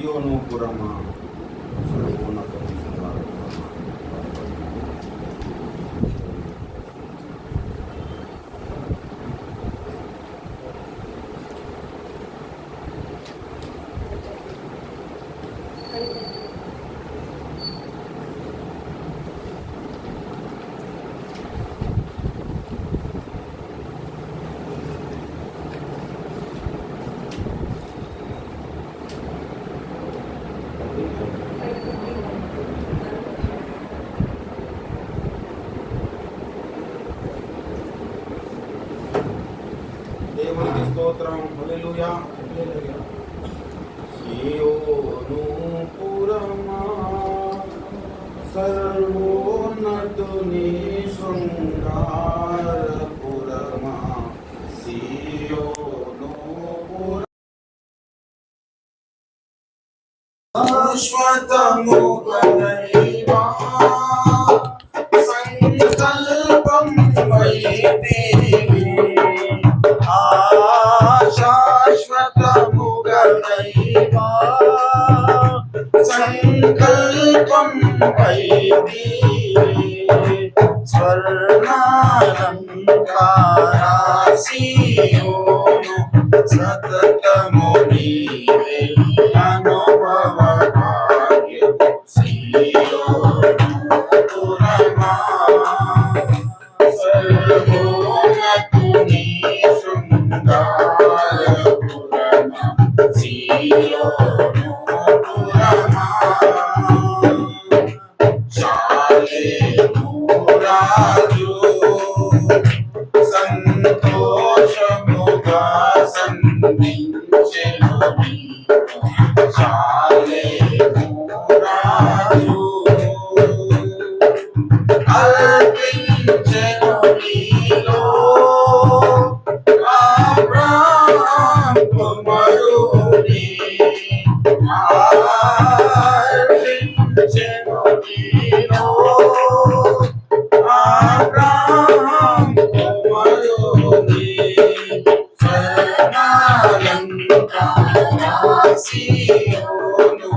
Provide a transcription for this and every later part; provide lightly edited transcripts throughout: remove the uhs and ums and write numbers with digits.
సియోనుపురమా సర్వోన్నతము దేవునికి స్తోత్రం. హల్లెలూయా. సియోనుపురమా సర్వోన్నతుని శృంగారపురమా సియోనుపురమా శాశ్వతము గలైవా సంకల్పం వైదేవి శాశ్వతము గలైవా సంకల్పం వైదేవి స్వర్ణాలంకారా సియోను సతతము నీవే అనుభవ భాగ్యము సియోనుపురమా సర్వోన్నతుని శృంగారపురమా సియోనుపురమా శాలేము రాజు సంతోషముగా సంధించెను శాలేము రాజు అర్పించెను నీలో అబ్రాహాము కుమారుని అర్పించెను నీలో అబ్రాహాము కుమారుని స్వర్ణాలంకారా సియోను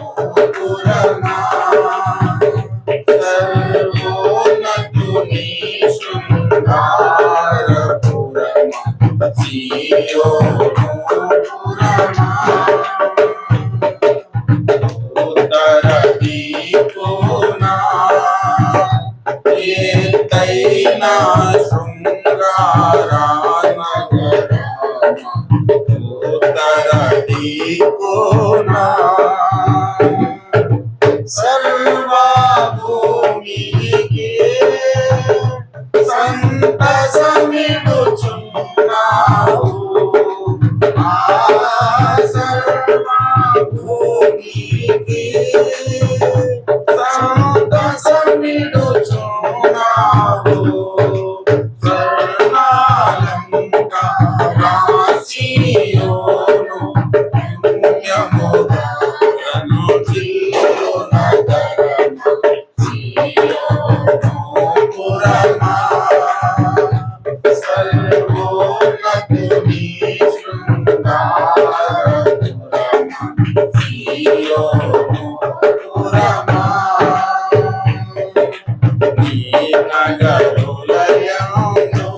సియోనుపురమా సర్వోన్నతుని శృంగారపురమా సియోనుపురమా ఉత్తర దిక్కున ఎత్తైన శృంగార నగరమా ఉత్తర దిక్కున సర్వభూమికి సంతసమిడుచున్నావు సర్వభూమికి సంతసమిడుచున్నావు స్వర్ణాలంకారా సియోను పుణ్యముగా అనుచిల్లు నగరమా సియోనుపురమా సర్వోన్నతుని శృంగారపురమా సియోనుపురమా నీ నగరులయందు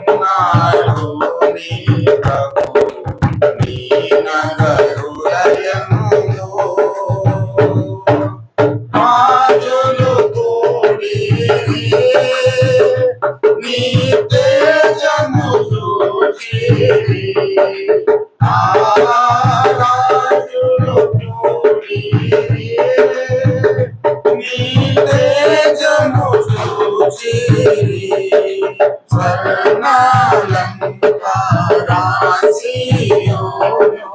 నివసించుచున్నాడు నీ ప్రభువు నీ నగరులయందు రాజులు కూడి నీ తేజము చూచిరి ఆ రాజులు కూడి నీ తేజము చూచిరి స్వర్ణాలంకారా సియోను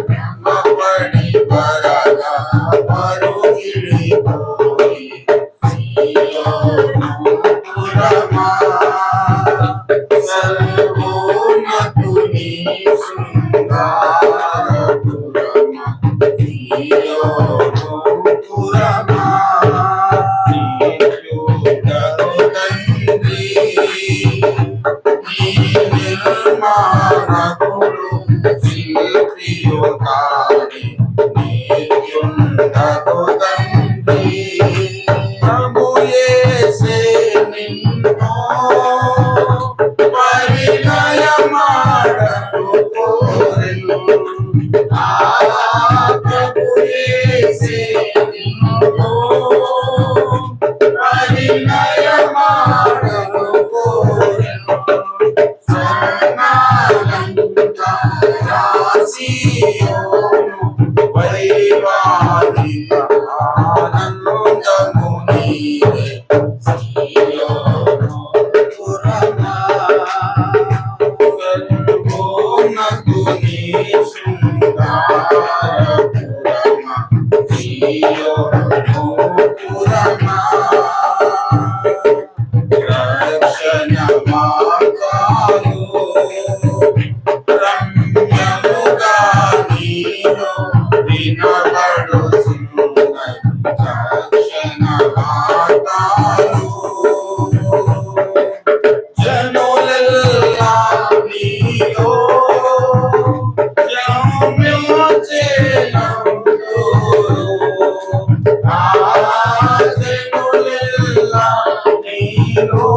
భ్రమపడి పరగా పరుగిడిపోయి సియోనుపురమా సర్వోన్నతుని శృంగారపురమా సియోనుపురమా కాని నీయుండగు తండ్రి ప్రభు యేసే నిన్ను పరిణయమాడను కోరెను ఆ ప్రభు యేసే నిన్ను పరిణయమాడను కోరెను శరణాలంకారాసియోను వైవాహిక ఆనందము నీవే సియోను పురమా గర్భోన్నతు నీ శృంగార పురమా సియోను పురమా రక్షణ మార్గాలు రమ్యముగా నీలో వినబడుచున్నవి రక్షణ మార్గాలు జనులెల్లా నీలో రమ్యచేనందురు ఆ జనులెల్లా నీలో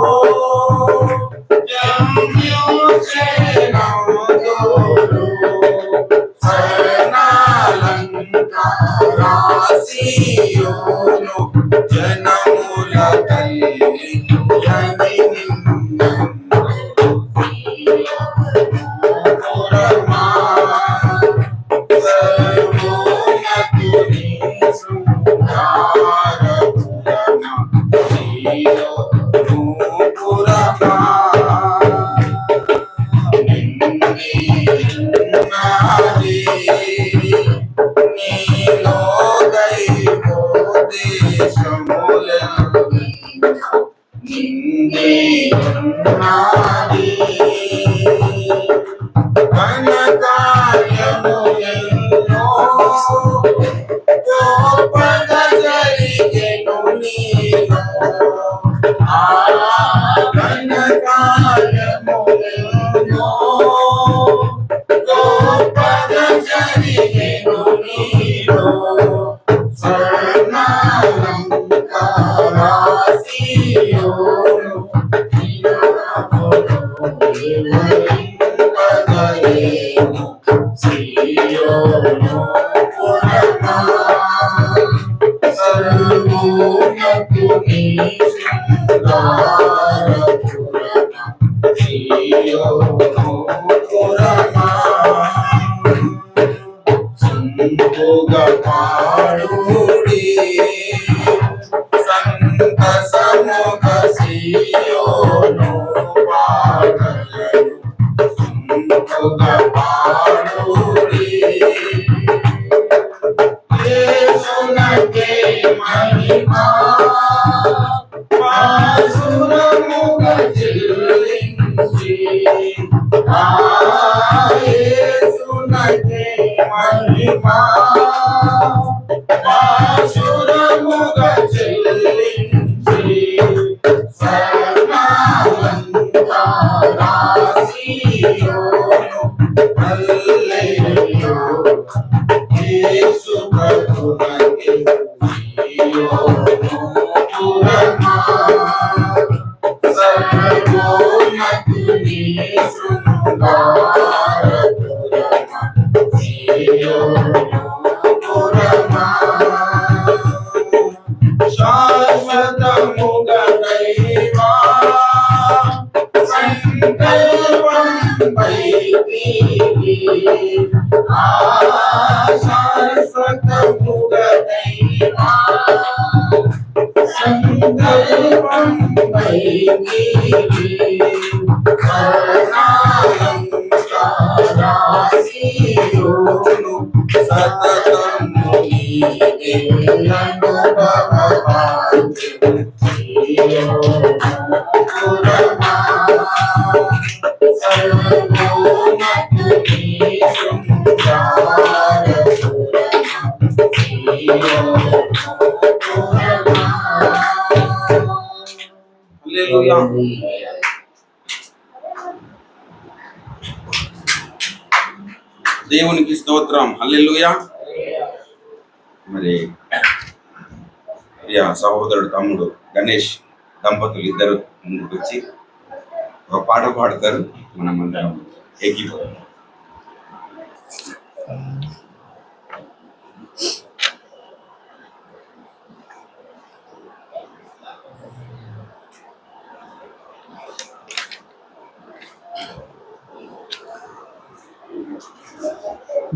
రమ్యచేనందురు శరణాలంకారాసియోను జనముల తల్లి యని నిన్నందు పురమా సర్వోన్నతు నీ శృంగార పురమా సియోను పురమా నిన్నది నీలో దైవోదేశములెల్లి నిన్నే ఉన్నది ఘనకార్యము ఎన్నో గొప్పగా జరిగెను నీలో ఆ ఘనకార్యము ఎన్నో గొప్పగా జరిగెను నీలో స్వర్ణాలంకారాసియోను వినబడలేను సియోను పురమా సర్వోన్నతు నీ శృంగార పురమా సియోను పురమా సంతుగా పాడుడి సంతసముగా సియోను పాడలను సంతుగా పాడుడి యేసునకే మహిమా పాసురముగా చెల్లించి ఆ యేసునకే మహిమా పాసురముగా చెల్లించి శరణాలంకారాసియోను హల్లెలూయా యేసు ప్రభువకే సియోను పురమా సర్వోన్నతు నీ శృంగార పురమా సియోను పురమా శాశ్వతముగా దైవా సంకల్పం పైకి ఆ శాశ్వతముగా దైవా సంకల్పం పైకి శరణాలంకారాసియోను సతతము నీవే అనుభవభాగ్యము సియోను పురమా సర్వోన్నతు నీ శృంగార పురమా సియోను పురమా. హల్లెలూయా. దేవునికి స్తోత్రం. హల్లెలూయా. మరి సహోదరుడు తమ్ముడు గణేష్ దంపతులు ఇద్దరు ముందుకు వచ్చి ఒక పాట పాడతారు. మనం అందరం ఎక్కిపోతాం.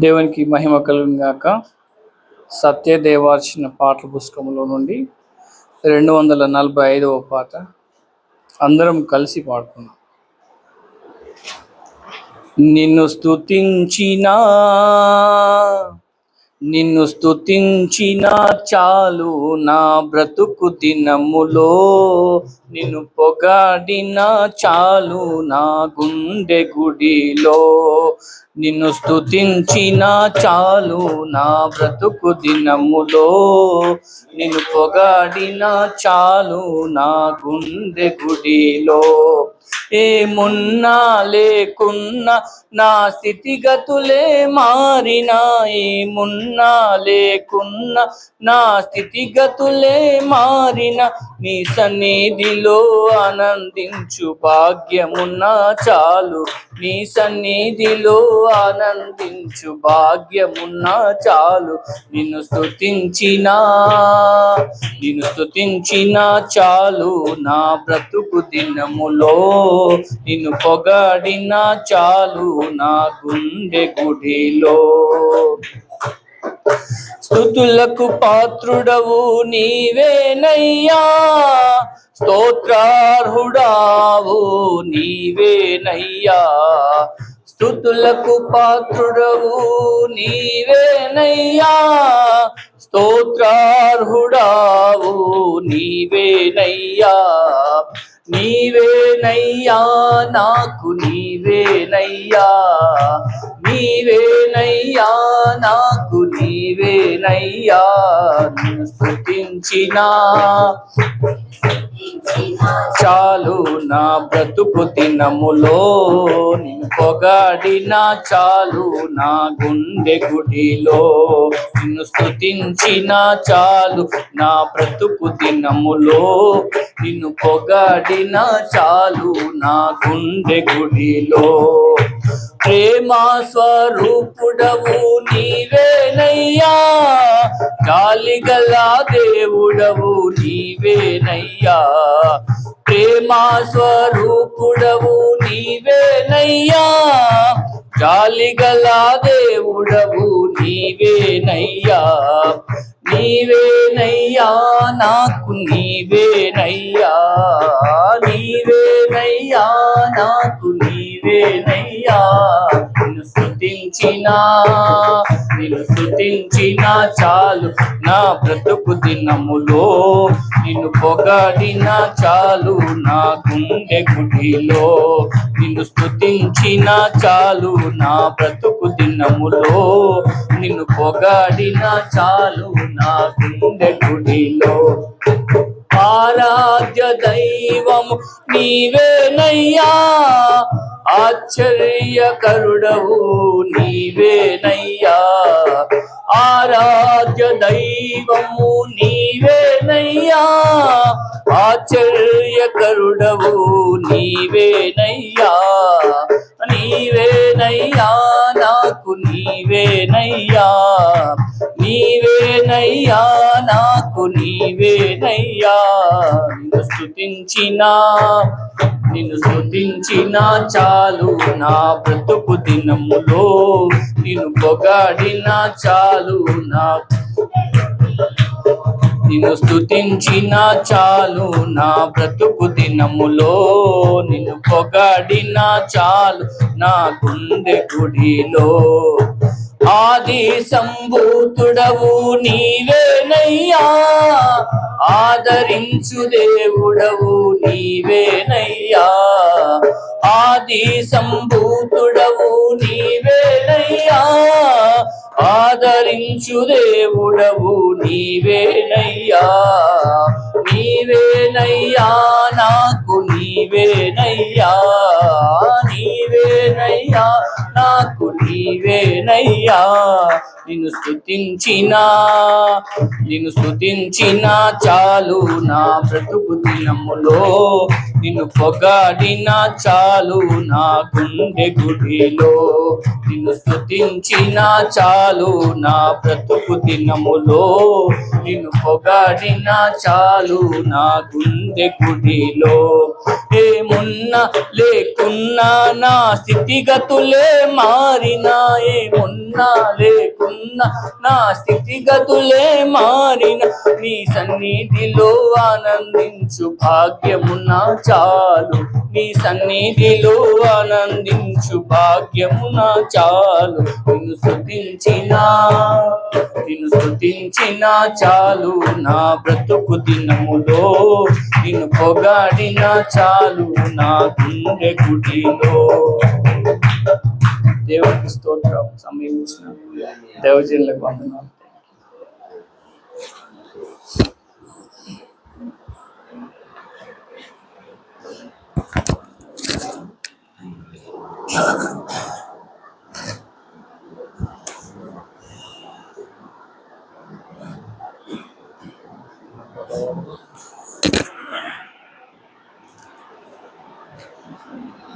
దేవునికి మహిమ కలుగును గాక. సత్యదేవార్చన పాటల పుస్తకంలో నుండి 245వ పాట అందరం కలిసి పాడుకున్నాం. నిన్ను స్తుతించినా చాలు నా బ్రతుకు దినములో, నిన్ను పొగాడినా చాలు నా గుండె గుడిలో. నిన్ను స్తుతించినా చాలు నా బ్రతుకు దినములో, నిన్ను పొగాడినా చాలు నా గుండె గుడిలో. ఏమున్నా లేకున్నా నా స్థితిగతులే మారినా, ఏమున్నా లేకున్నా నా స్థితిగతులే మారినా, నీ సన్నిధిలో ఆనందించు భాగ్యమున్నా చాలు, నీ సన్నిధిలో ఆనందించు భాగ్యమున్నా చాలు. నిన్ను స్తుతించినా చాలు నా బ్రతుకు దినములో, నిన్ను పొగాడినా చాలు నా గుండె గుడిలో. స్తుతులకు పాత్రుడవు నీవేనయ్యా, స్తోత్రార్హుడావు నీవేనయ్యా. స్తుతులకు పాత్రుడవు నీవేనయ్యా, స్తోత్రార్హుడావు నీవేనయ్యా. నీవేనయ్యా నాకు నీవేనయ్యా, నీవేనయ్యా నాకు నీవేనయ్యా. నిన్ను స్తుతించినా చాలు నా బ్రతుకు దినములో, నిన్ను పొగాడినా చాలు నా గుండె గుడిలో. నిన్ను స్తుతించినా చాలు నా బ్రతుకు దినములో, నిన్ను పొగాడినా చాలు నా గుండె గుడిలో. ప్రేమా స్వరూపుడవు నీవేనయ్యా, జాలిగల దేవుడవు నీవేనయ్యా. ప్రేమా స్వరూపుడవు నీవేనయ్యా, జాలిగల దేవుడవు నీవేనయ్యా. నీవేనయ్యా నాకు నీవేనయ్యా, నీవేనయ్యా నాకు నీవేనయ్యా. నిన్ను స్తుతించినా చాలు నా బ్రతుకు దినములో, నిన్ను పొగాడినా చాలు నా గుండె గుడిలో. నిన్ను స్తుతించినా చాలు నా బ్రతుకు దినములో, నిన్ను పొగాడినా చాలు నా గుండె గుడిలో. ఆరాధ్య దైవము నీవేనయ్యా, ఆశ్చర్యకరుడవు నీవేనయ్యా. ఆరాధ్య దైవము నీవేనయ్యా, ఆశ్చర్యకరుడవు నీవేనయ్యా. నీవేనయ్యా నాకు నీవేనయ్యా, నీవేనయ్యా నాకు నీవేనయ్యా. నిన్ను స్తుతించినా చాలు నా బ్రతుకు దినములో, నిన్ను పొగాడినా చాలు నా. నిన్ను స్తుతించినా చాలు నా బ్రతుకు దినములో, నిన్ను పొగాడినా చాలు నా గుండె గుడిలో. ఆది సంభూతుడవు నీవేనయ్యా, ఆదరించు దేవుడవు నీవేనయ్యా. ఆది సంభూతుడవు నీవేనయ్యా, ఆదరించు దేవుడవు నీవేనయ్యా. నీవేనయ్యా నాకు నీవేనయ్యా, నీవేనయ్యా నాకు నీవేనయ్యా. నిన్ను స్తుతించిన చాలు నా బ్రతుకు దినములో, నిన్ను పొగాడిన చాలు నా గుండె గుడిలో. నిన్ను స్తుతించిన చాలు నా బ్రతుకు దినములో, నిన్ను పొగాడిన చాలు నా గుండె గుడిలో. ఏమున్నా లేకున్నా నా స్థితిగతులే మారినా, ఏమున్నా లేకున్నా నా స్థితిగతులే మారిన, నీ సన్నిధిలో ఆనందించు భాగ్యము నా చాలు. నీ సన్నిధిలో ఆనందించు భాగ్యము నా చాలు. నిన్ను స్తుతించిన చాలు నా బ్రతుకు దినములో, నిన్ను పొగాడిన చాలు నా గుండె గుడిలో. దేవునికి స్తోత్రం. సమయం ఇచ్చిన దైవజనులకు వందనాలు.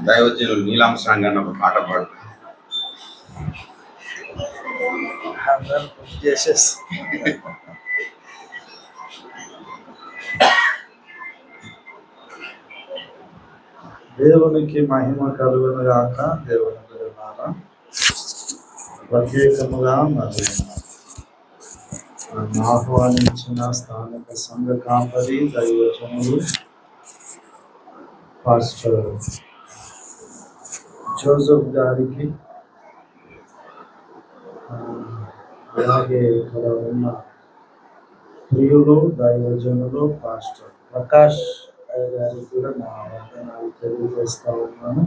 దైవజనులు నీలాం సంఘాన్ని ఒక పాట పాడు. దేవునికి మహిమ కలుగును గాక. దేవుని బిడ్డలారా, ప్రత్యేకముగా మరియు ఆహ్వానించిన స్థానిక సంఘ కాపరి దైవజనులు పాస్టర్ జోసెఫ్ గారికి, అలాగే ఇక్కడ ఉన్న ప్రియులు దైవజనులు పాస్టర్ ప్రకాష్ గారికి కూడా నా వందనాలు తెలియజేస్తా ఉన్నాను.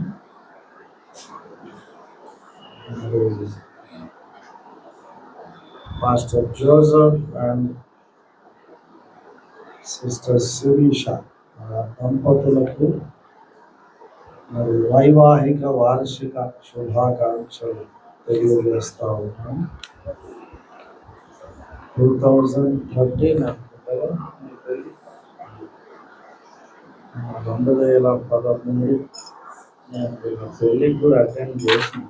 Pastor Joseph and sister Sirisha దంపతులకు మరి వైవాహిక వార్షిక శుభాకాంక్షలు తెలియజేస్తా ఉన్నాను. 2013 2013 నేను పెళ్ళికి కూడా అటెండ్ చేసిన.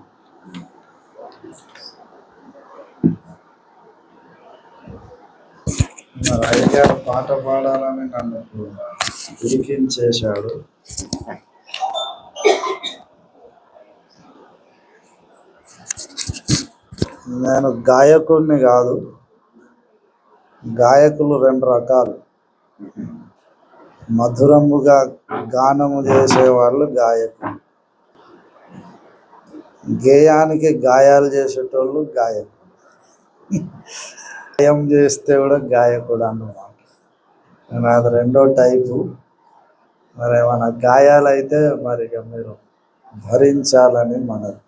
మరి అయ్యగారు పాట పాడాలని నన్ను ఇరికించేశాడు. నేను గాయకుడిని కాదు. గాయకులు 2 రకాలు. మధురముగా గానము చేసేవాళ్ళు గాయకులు, గేయానికి గాయాలు చేసేటోళ్ళు గాయకులు. గాయం చేస్తే కూడా గాయకుడు అన్నమాట. అది 2వ టైపు. మరి ఏమైనా గాయాలైతే మరి ఇక మీరు భరించాలని మనది.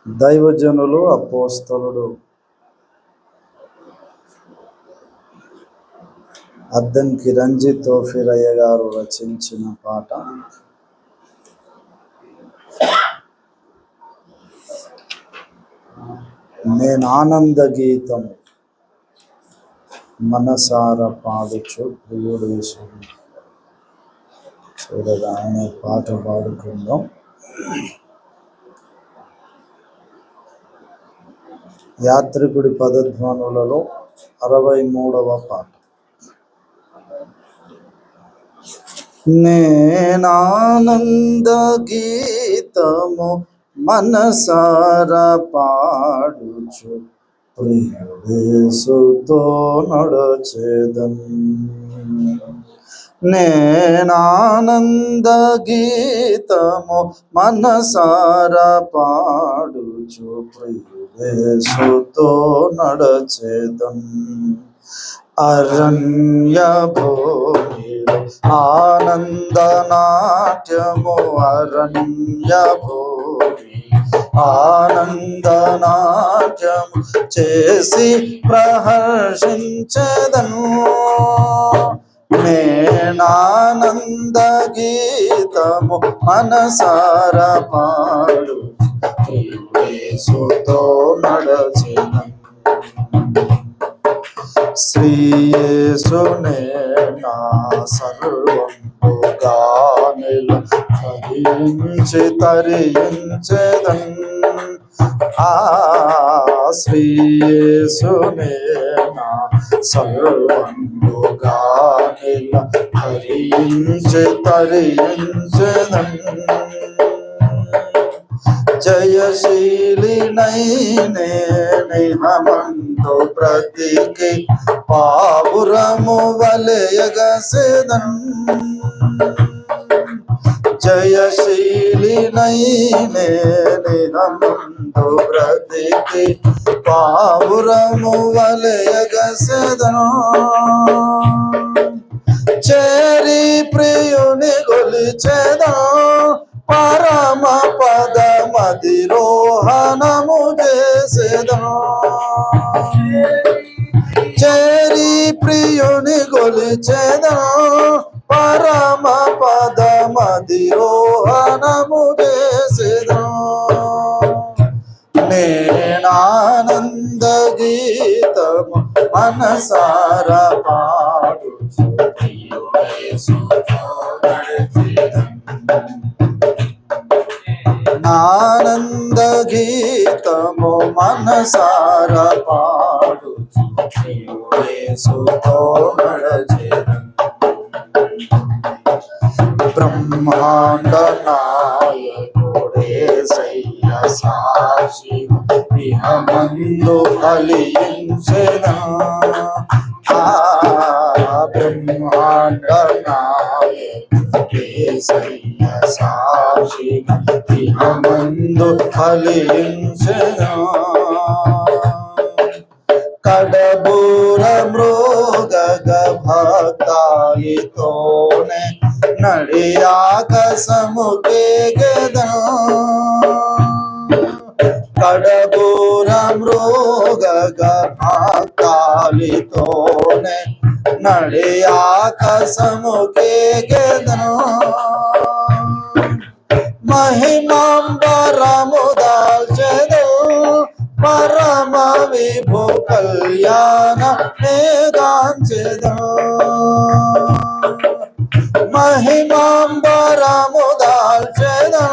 దైవజనులు అపోస్తలుడు అద్దంకి రంజిత్ తోఫీరయ్య గారు రచించిన పాట నేను ఆనంద గీతం మనసార పాడుచు ప్రియుడు యేసుని చూడగా అనే పాట పాడుకుందాం. యాత్రికుడి పదధ్వనులలో 63వ పాట. నేనానంద గీతము మనసార పాడుచు ప్రియుడేసుతో నడచెదన్. నేనానంద గీతము మనసార పాడుచు ప్రియుడేసుతో నడచెదన్. అరణ్య భూమిలో ఆనంద నాట్యము, అరణ్య భూమి ఆనంద నాట్యము చేసి ప్రహర్షించెదను. నేనానంద గీతము మనసార పాడు యేసుతో నడచిన శ్రీ యేసునే నా సర్వముగా నిలచి తరించెదన్ శ్రీ యేసునే నా సర్వముగా నిలచి తరించెదన్ జయశీలి నైహమంతో ప్రతికి పావురము వలయగసెదన్ జయశీలి నైహమంతో ప్రతికి పావురము వలయగసెదన్ చేరి ప్రియుని గొలిచెదా పరమ పద మదిరోహణము చేసేదను చేరి ప్రియుని గొలిచెదను పరమ పద మదిరోహణము చేసేదను నేనానంద గీతము మనసార పాడు ఆనంద గీతము మనసార పాడు యేసుతో నడచెదన్ బ్రహ్మాండ నాయకుడేసయ్య సాక్షి ఇహమందు ఫలించెదా బ్రహ్మాండ నాయకుడేసయ్య సాక్షి ఇహమందు ఫలించెదా కడబూర మృగగ భక్తాయితోనే నడియాకసముకే గదా కడబూర మృగగ భక్తాయితోనే నడియాకసముకే గదా మహిమాంబరము దాల్చెదో పరమ విభు కళ్యాణ మేగాంచెదా మహిమాంబరము దాల్చెదా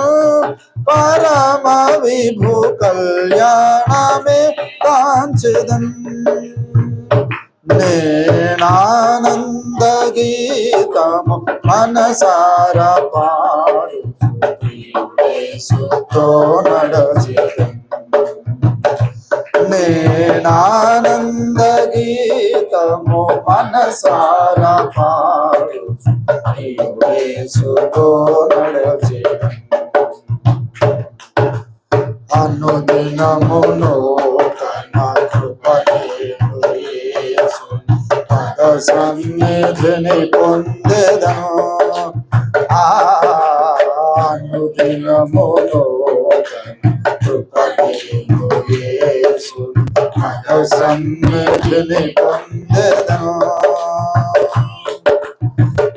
పరమ విభు కళ్యాణ మేగాంచెదన్ నేనానంద గీతము మనసార పాడు యేసుతో నడచెదన్ నేనానంద గీతము మనసార పాడు యేసుతో నడచెదన్ అనుదినమును తన కృపణేను యేసు పద సన్నిధిని పొందెదను అనుదినమును కృపణేను యేసు పద సన్నిధిని పొందెదను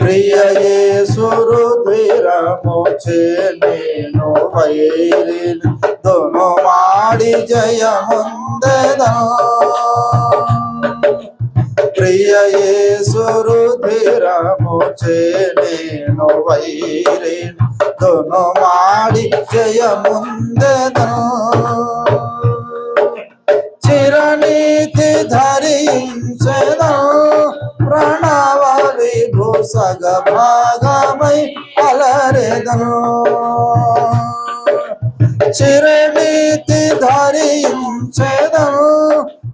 ప్రియ యేసు రుధిరము చే నేను వైరిని దొను మాడి జయముందెదను ప్రియ యేసు రుధిరము చే నేను వైరిని దొను మాడి జయముందెదను చిరనీతి ధరించెదను ప్రణవ విభు సగ భాగమై అలరెదను చిరనీతి ధరించెదను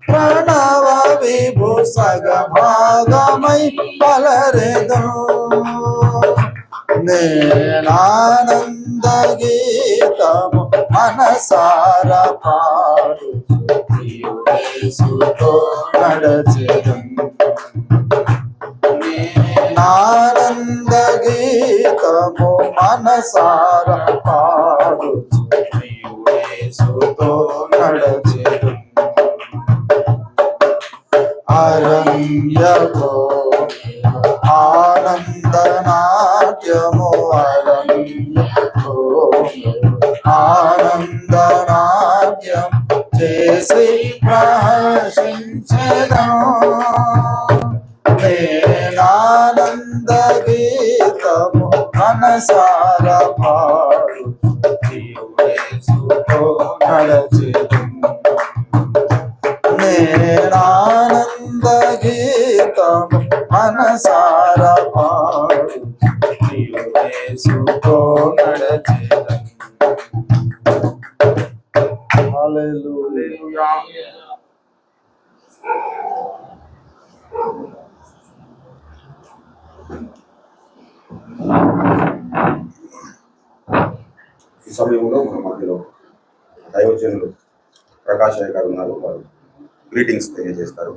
ప్రణవ విభు సగ భాగమై అలరెదను నేనానంద గీతము మనసార పాడు యేసుతో నడచెదన్ నేనానంద గీతము మనసార పాడు యేసుతో నడచెదన్ అరణ్యలో ఆనందనాట్యం చేసి ప్రహర్షించెదం. నేనానంద గీతము మనసారా పాడు యేసుతో నడచెదం. నేనానంద గీతము మనసారా పాడు యేసుతో నడచెదం. హల్లెలూయా. ఈ సమయంలో మన మధ్యలో దైవజనులు ప్రకాష్ అయ్య గారు ఉన్నారు. వారు గ్రీటింగ్స్ తెలియజేస్తారు.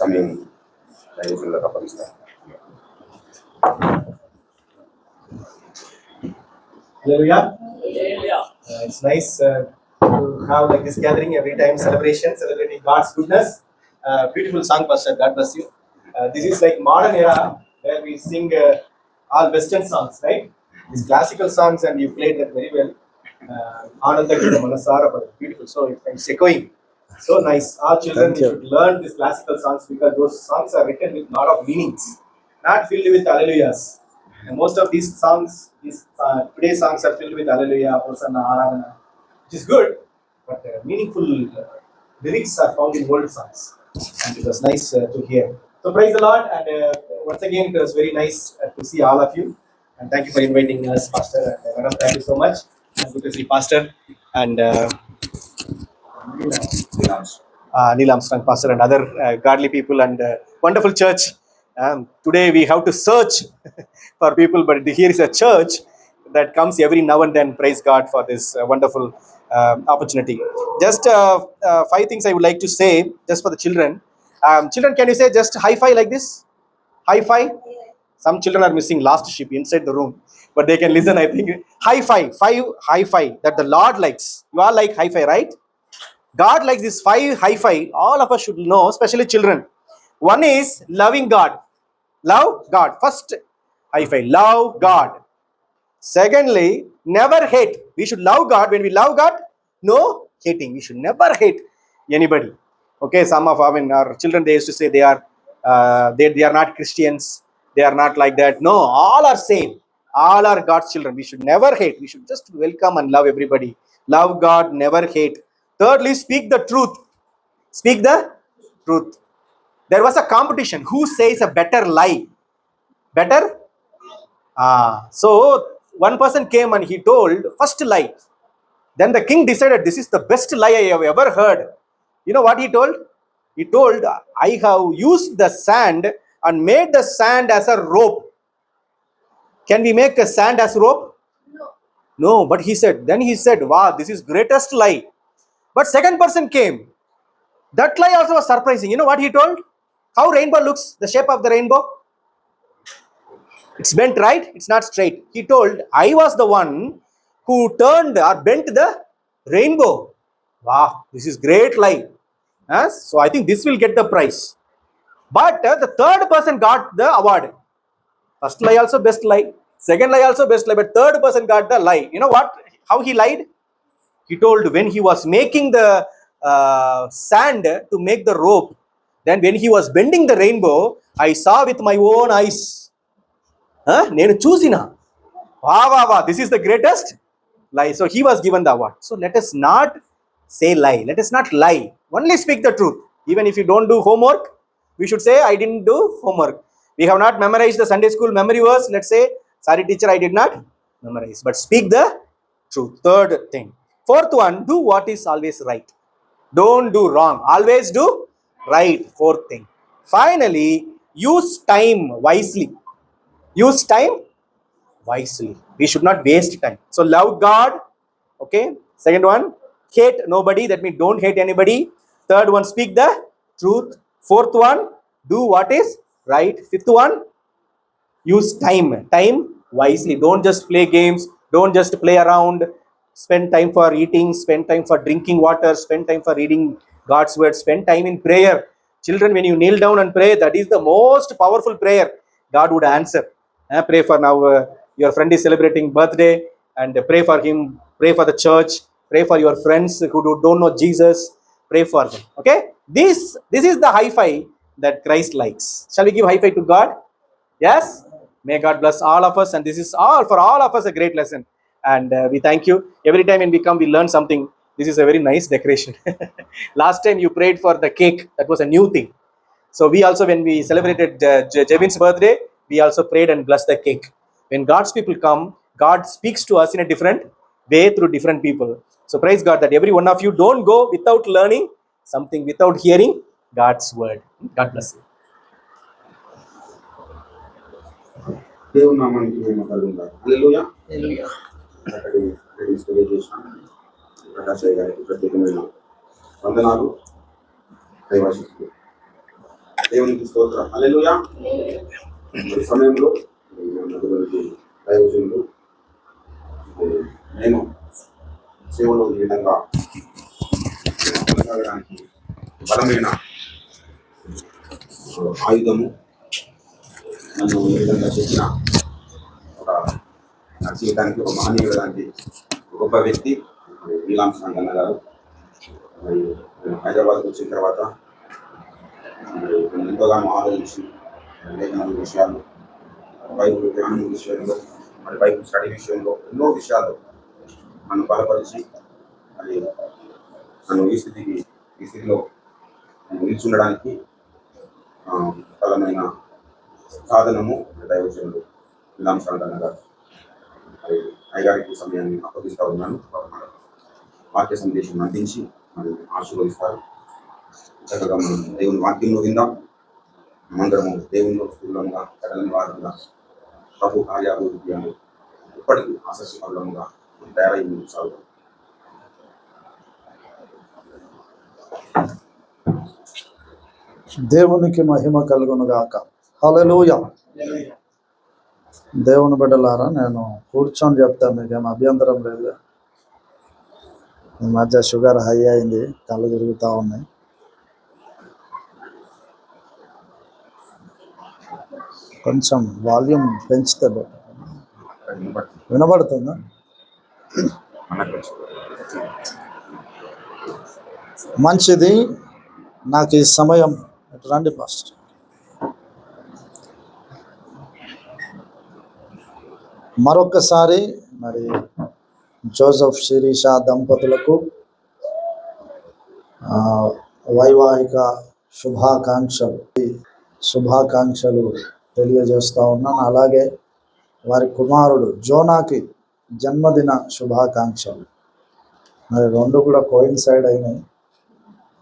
సమయం దైవజనులకు అప్పగిస్తారు. Hallelujah. It's nice to have like this gathering every time, celebration, celebrating God's goodness. Beautiful song, Pastor. God bless you. This is like modern era where we sing all Western songs, right? These classical songs, and you played that very well. Ananda Gita Manasara, but beautiful. So it's echoing. So nice. Our children Thank you. should learn these classical songs because those songs are written with a lot of meanings, not filled with hallelujahs. And most of these songs, today's songs are filled with hallelujah, hosanna, aradhana, which is good, but meaningful lyrics are found in old songs. And it was nice to hear. So praise the Lord, and once again it was very nice to see all of you. And thank you for inviting us, Pastor. And Madam, thank you so much. And good to see Pastor and Neil Armstrong, Pastor, and other godly people and wonderful church. Today we have to search for people, but here is a church that comes every now and then. Praise God for this wonderful opportunity. Just 5 things I would like to say just for the children. Children, can you say just high five like this? High five. Some children are missing last sheep inside the room, but they can listen. I think high five, high five that the Lord likes. You all like high five, right? God likes this 5 high five. All of us should know, especially children. One is loving God. Love God. First high five. Love God. Secondly, never hate. We should love God. When we love God, no hating. We should never hate anybody. Okay, some of our children, they used to say they are they are not Christians. They are not like that. No, all are same. All are God's children. We should never hate. We should just welcome and love everybody. Love God, never hate. Thirdly, speak the truth. Speak the truth. There was a competition. Who says a better lie? Better? So one person came and he told first lie. Then the king decided this is the best lie I have ever heard. You know what he told? He told, I have used the sand and made the sand as a rope. Can we make a sand as rope? No, but then he said, wow, this is greatest lie. But second person came. That lie also was surprising. You know what he told? How rainbow looks, the shape of the rainbow? It's bent, right? It's not straight. He told, I was the one who turned or bent the rainbow. Wow, this is great lie. So I think this will get the prize. But the third person got the award. First lie also best lie. Second lie also best lie. But third person got the lie. You know what? How he lied? He told when he was making the sand to make the rope, then when he was bending the rainbow, I saw with my own eyes. Nenu chusina. Wow. This is the greatest lie. So he was given the award. So let us not say lie. Let us not lie. Only speak the truth. Even if you don't do homework, we should say, I didn't do homework. We have not memorized the Sunday school memory verse. Let's say, sorry teacher, I did not memorize. But speak the truth. Third thing. Fourth one, do what is always right. Don't do wrong. Always do right. Fourth thing. Finally, use time wisely. Use time wisely. We should not waste time. So love God. Okay. Second one, hate nobody. That means don't hate anybody. Third one, speak the truth. Fourth one, do what is right. Fifth one, use time wisely. Don't just play games. Don't just play around. Spend time for eating. Spend time for drinking water. Spend time for reading God's word. Spend time in prayer. Children, when you kneel down and pray, that is the most powerful prayer God would answer. Pray for now. Your friend is celebrating birthday. and pray for him, pray for the church, pray for your friends who don't know Jesus, pray for them. Okay, this is the high five that Christ likes. Shall we give high five to God? Yes. May God bless all of us, and this is all for all of us a great lesson, and we thank you. Every time when we come, we learn something. This is a very nice decoration. Last time you prayed for the cake, that was a new thing. So we also, when we celebrated Jevin's birthday, we also prayed and blessed the cake. When God's people come, God speaks to us in a different way through different people. So praise God that every one of you don't go without learning something, without hearing God's word. God bless you. దేవుని నామానికి మహిమ కలుగును. హల్లెలూయా. ప్రకాశయ్య గారికి ప్రత్యేకమైన వందనాలు. దైవాశీస్సులు. దేవునికి స్తోత్రం. హల్లెలూయా. ఈ సమయంలో నలుగురికి దైవజనులు నేను సేవలో ఈ విధంగా కొనసాగడానికి బలమైన ఆయుధము నన్ను ఈ విధంగా చేసిన నా జీవితానికి ఒక మహనీయుడానికి గొప్ప వ్యక్తి నీలాంశం అన్న గారు. మరి హైదరాబాద్కి వచ్చిన తర్వాత ఎంతోగానో ఆలోచించి లేఖనాల విషయాలు, బైబుల్ జ్ఞానం విషయంలో, మరి బైబుల్ స్టడీ విషయంలో ఎన్నో విషయాలు నన్ను బలపరిచి మరి నన్ను ఈ స్థితిలో నిల్చుండడానికి బలమైన సాధనము దైవజనుడు నీలాంశం అన్న గారు. మరి అయ్యగారికి సమయాన్ని అప్పగిస్తూ ఉన్నాను. వాక్య సందేశం అందించి మరి ఆశీర్వదిస్తారు. చక్కగా మనం దేవుని వాక్యంలో విందాం. మనమందరము దేవునిలో స్థూలంగా కడలని వారుగా ప్రభు కార్యాభివృద్ధి అని ఇప్పటికీ ఆసక్తిపరులముగా తయారై ముందుకు సాగుతాం. దేవునికి మహిమ కలుగును గాక. హల్లెలూయా. దేవుని బిడ్డలారా, నేను కూర్చొని చెప్తాను, మీకేం అభ్యంతరం లేదు. ఈ మధ్య షుగర్ హై అయింది, కళ్ళు తిరుగుతూ ఉన్నాయి. కొంచెం వాల్యూమ్ పెంచితే వినబడుతుందా? మంచిది. నాకు ఈ సమయం రండి పాస్టర్. మరొకసారి మరి జోసెఫ్ శిరీష దంపతులకు వైవాహిక శుభాకాంక్షలు తెలియజేస్తూ ఉన్నాను. అలాగే వారి కుమారుడు జోనాకి జన్మదిన శుభాకాంక్షలు. మరి రెండు కూడా కోయిన్సైడ్ అయినాయి.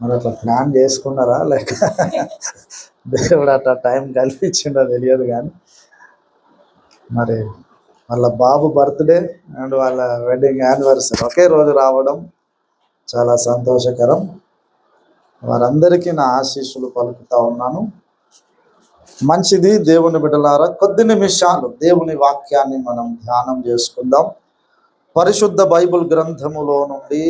మరి అట్లా ప్లాన్ చేసుకున్నారా లేక దేవుడు అట్లా టైం కల్పించిండో తెలియదు, కానీ మరి వాళ్ళ బాబు బర్త్డే అండ్ వాళ్ళ వెడ్డింగ్ యానివర్సరీ ఒకే రోజు రావడం చాలా సంతోషకరం. వారందరికీ నా ఆశీస్సులు పలుకుతూ ఉన్నాను. మంచిది. దేవుని బిడ్డలారా, కొద్ది నిమిషాలు దేవుని వాక్యాన్ని మనం ధ్యానం చేసుకుందాం. పరిశుద్ధ బైబిల్ గ్రంథములో నుండి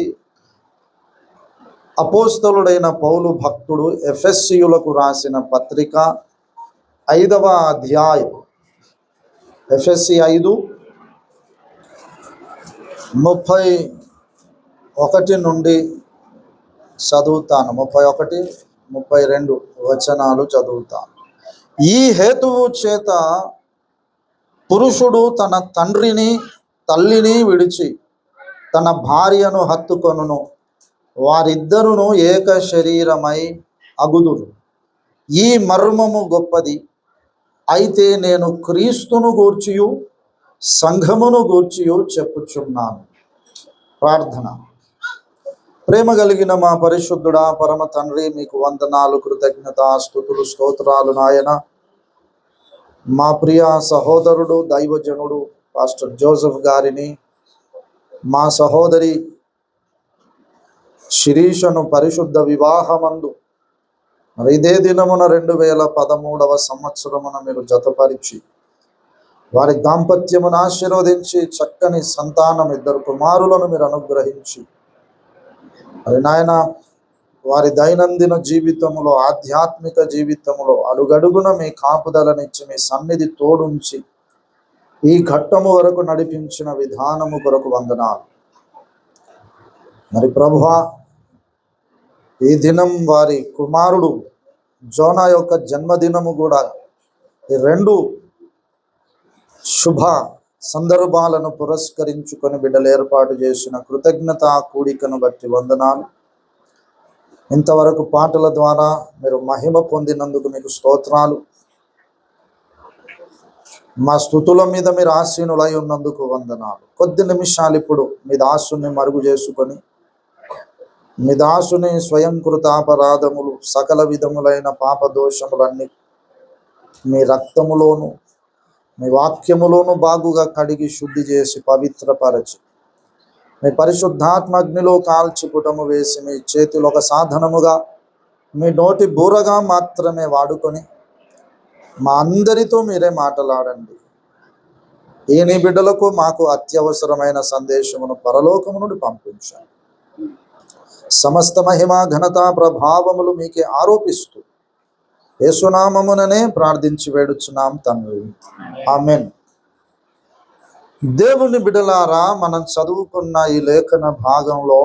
అపోస్తలుడైన పౌలు భక్తుడు ఎఫెసీయులకు రాసిన పత్రిక 5వ అధ్యాయం, ఎఫెసీ 5:31 నుండి చదువుతాను. 31, 32 వచనాలు చదువుతాను. ఈ హేతువు చేత పురుషుడు తన తండ్రిని తల్లిని విడిచి తన భార్యను హత్తుకొనును, వారిద్దరును ఏక శరీరమై అగుదురు. ఈ మర్మము గొప్పది. అయితే నేను క్రీస్తును గూర్చియు సంఘమును గూర్చియు చెప్పుచున్నాను. ప్రార్థన. ప్రేమ కలిగిన మా పరిశుద్ధుడా, పరమ తండ్రి, మీకు వందనాలు, కృతజ్ఞత, స్తుతులు, స్తోత్రాలు నాయన. మా ప్రియ సహోదరుడు దైవజనుడు పాస్టర్ జోసెఫ్ గారిని, మా సహోదరి శిరీషను పరిశుద్ధ వివాహమందు మరి ఇదే దినమున 2013వ సంవత్సరమున మీరు జతపరిచి వారి దాంపత్యమును ఆశీర్వదించి చక్కని సంతానం 2 కుమారులను మీరు అనుగ్రహించి మరి నాయన వారి దైనందిన జీవితములో, ఆధ్యాత్మిక జీవితములో అడుగడుగున మీ కాపుదలనిచ్చి మీ సన్నిధి తోడుంచి ఈ ఘట్టము వరకు నడిపించిన విధానము కొరకు వందనాలు. మరి ప్రభువా, ఈ దినం వారి కుమారుడు జోనా యొక్క జన్మదినము కూడా ఈ రెండు శుభ సందర్భాలను పురస్కరించుకొని బిడ్డలు ఏర్పాటు చేసిన కృతజ్ఞత కూడికను బట్టి వందనాలు. ఇంతవరకు పాటల ద్వారా మీరు మహిమ పొందినందుకు మీకు స్తోత్రాలు. మా స్తుతుల మీద మీరు ఆసీనులై ఉన్నందుకు వందనాలు. కొద్ది నిమిషాలు ఇప్పుడు మీ దాసుని మరుగు చేసుకొని, మీ దాసుని స్వయంకృతాపరాధములు సకల విధములైన పాపదోషములన్నీ మీ రక్తములోను మీ వాక్యములోను బాగుగా కడిగి శుద్ధి చేసి పవిత్రపరచి మీ పరిశుద్ధాత్మ అగ్నిలో కాల్చి పుటము వేసి మీ చేతిలో ఒక సాధనముగా మీ నోటి బూరగా మాత్రమే వాడుకొని మా అందరితో మీరే మాట్లాడండి. ఈ నీ బిడ్డలకు మాకు అత్యవసరమైన సందేశమును పరలోకము నుండి పంపించండి. సమస్త మహిమ ఘనత ప్రభావములు మీకే ఆరోపిస్తూ యేసునామముననే ప్రార్థించి వేడుచున్నాం తండ్రి, ఆమేన్. దేవుని బిడ్డలారా, మనం చదువుకున్న ఈ లేఖన భాగంలో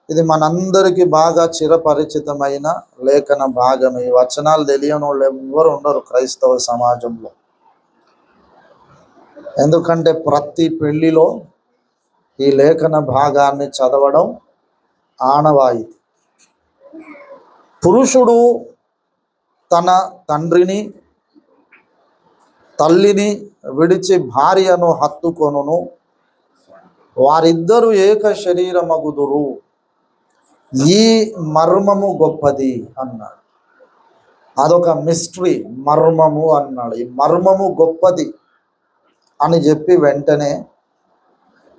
ఇది మనందరికీ బాగా చిరపరిచితమైన లేఖన భాగం. ఈ వచనాలు తెలియని వాళ్ళు ఎవ్వరు ఉండరు క్రైస్తవ సమాజంలో. ఎందుకంటే ప్రతి పెళ్లిలో ఈ లేఖన భాగాన్ని చదవడం ఆనవాయితీ. పురుషుడు తన తండ్రిని తల్లిని విడిచి భార్యను హత్తుకొనును, వారిద్దరూ ఏక శరీరమగుదురు, ఈ మర్మము గొప్పది అన్నాడు. అదొక మిస్టరీ, మర్మము అన్నాడు. ఈ మర్మము గొప్పది అని చెప్పి వెంటనే,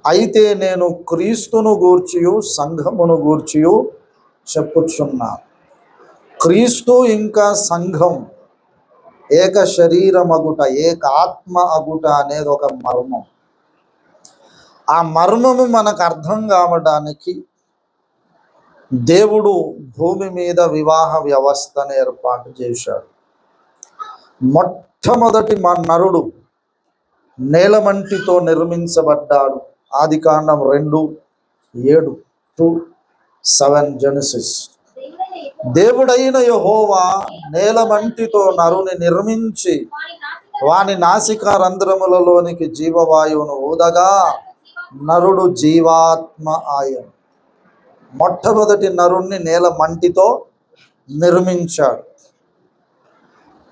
అయితే నేను క్రీస్తును గూర్చియు సంఘమును గూర్చియు చెప్పుచున్నాను. క్రీస్తు ఇంకా సంఘం ఏక శరీరమగుట, ఏక ఆత్మ అగుట అనేది ఒక మర్మం. ఆ మర్మము మనకు అర్థం కావడానికి దేవుడు భూమి మీద వివాహ వ్యవస్థను ఏర్పాటు చేశాడు. మొట్టమొదటి నరుడు నేలమంటితో నిర్మించబడ్డాడు. ఆదికాండం 2:7 to 7 జెనసిస్. దేవుడైన యెహోవా నేలమంటితో నరుని నిర్మించి వాని నాసికా రంధ్రములలోనికి జీవవాయువును ఊదగా నరుడు జీవాత్మ ఆయను. మొట్టమొదటి నరుణ్ణి నేలమంటితో నిర్మించాడు.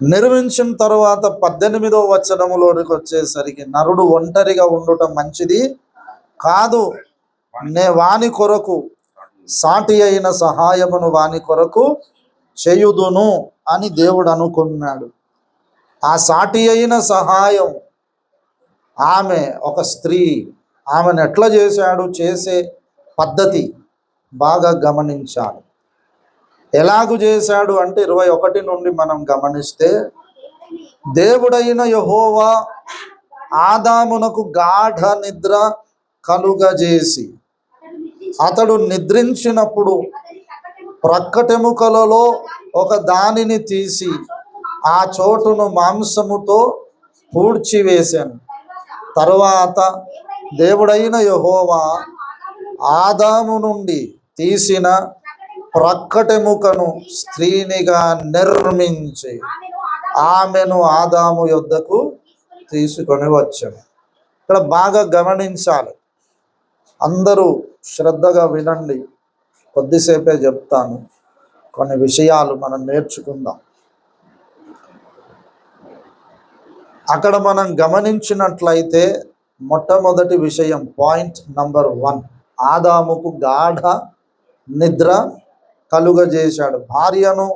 నిర్మించిన తర్వాత 18వ వచనములోనికి వచ్చేసరికి, నరుడు ఒంటరిగా ఉండటం మంచిది కాదు, వాని కొరకు సాటి అయిన సహాయమును వాని కొరకు చేయుదును అని దేవుడు అనుకున్నాడు. ఆ సాటి అయిన సహాయం ఆమె ఒక స్త్రీ. ఆమెను ఎట్లా చేశాడు? చేసే పద్ధతి బాగా గమనించాలి. ఎలాగు చేశాడు అంటే 21 నుండి మనం గమనిస్తే, దేవుడైన యెహోవా ఆదామునకు గాఢ నిద్ర కలుగజేసి అతడు నిద్రించినప్పుడు ప్రక్కటెముకలలో ఒక దానిని తీసి ఆ చోటును మాంసముతో పూడ్చివేశాను. తరువాత దేవుడైన యెహోవా ఆదాము నుండి తీసిన ప్రక్కటెముకను స్త్రీనిగా నిర్మించి ఆమెను ఆదాము యొద్దకు తీసుకొని వచ్చాను. ఇక్కడ బాగా గమనించాలి. అందరూ శ్రద్ధగా వినండి. కొద్దిసేపే చెప్తాను, కొన్ని విషయాలు మనం నేర్చుకుందాం. అక్కడ మనం గమనించినట్లయితే మొట్టమొదటి విషయం, పాయింట్ నంబర్ 1, ఆదాముకు గాఢ నిద్ర కలుగజేశాడు. భార్యను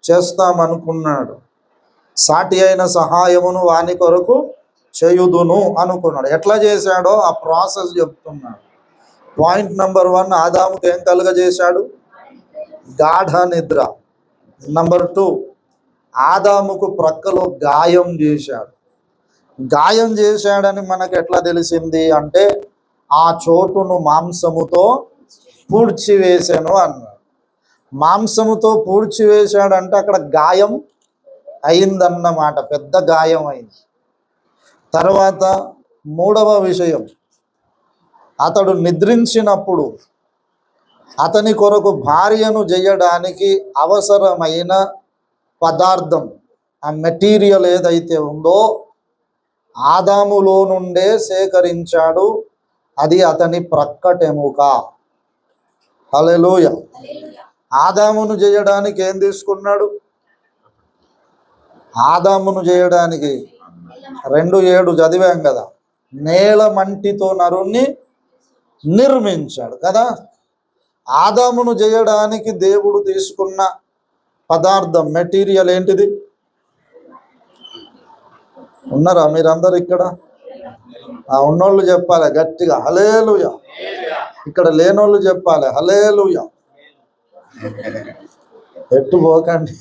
చేస్తామనుకున్నాడు. సాటి అయిన సహాయమును వాని కొరకు చేయుదును అనుకున్నాడు. ఎట్లా చేశాడో ఆ ప్రాసెస్ చెప్తున్నాడు. పాయింట్ నంబర్ 1, ఆదాముకు ఏం కలుగజేశాడు? గాఢ నిద్ర. నంబర్ 2, ఆదాముకు ప్రక్కలో గాయం చేశాడు. గాయం చేశాడని మనకు ఎట్లా తెలిసింది అంటే, ఆ చోటును మాంసముతో పూడ్చివేశాను అన్నాడు. మాంసముతో పూడ్చివేశాడంటే అక్కడ గాయం అయిందన్నమాట, పెద్ద గాయం అయింది. తర్వాత మూడవ విషయం, అతడు నిద్రించినప్పుడు అతని కొరకు భార్యను చేయడానికి అవసరమైన పదార్థం, ఆ మెటీరియల్ ఏదైతే ఉందో ఆదాములో నుండే సేకరించాడు. అది అతని ప్రక్కటెముక. హల్లెలూయా. ఆదామును చేయడానికి ఏం తీసుకున్నాడు? ఆదామును చేయడానికి 2:7 చదివాం కదా, నేల మంటితో నరుణ్ణి నిర్మించాడు కదా. ఆదామును చేయడానికి దేవుడు తీసుకున్న పదార్థం, మెటీరియల్ ఏంటిది? ఉన్నారా మీరందరు ఇక్కడ? ఉన్నోళ్ళు చెప్పాలి గట్టిగా హల్లెలూయా. ఇక్కడ లేనోళ్ళు చెప్పాలి హల్లెలూయా. ఎట్టు పోకండి,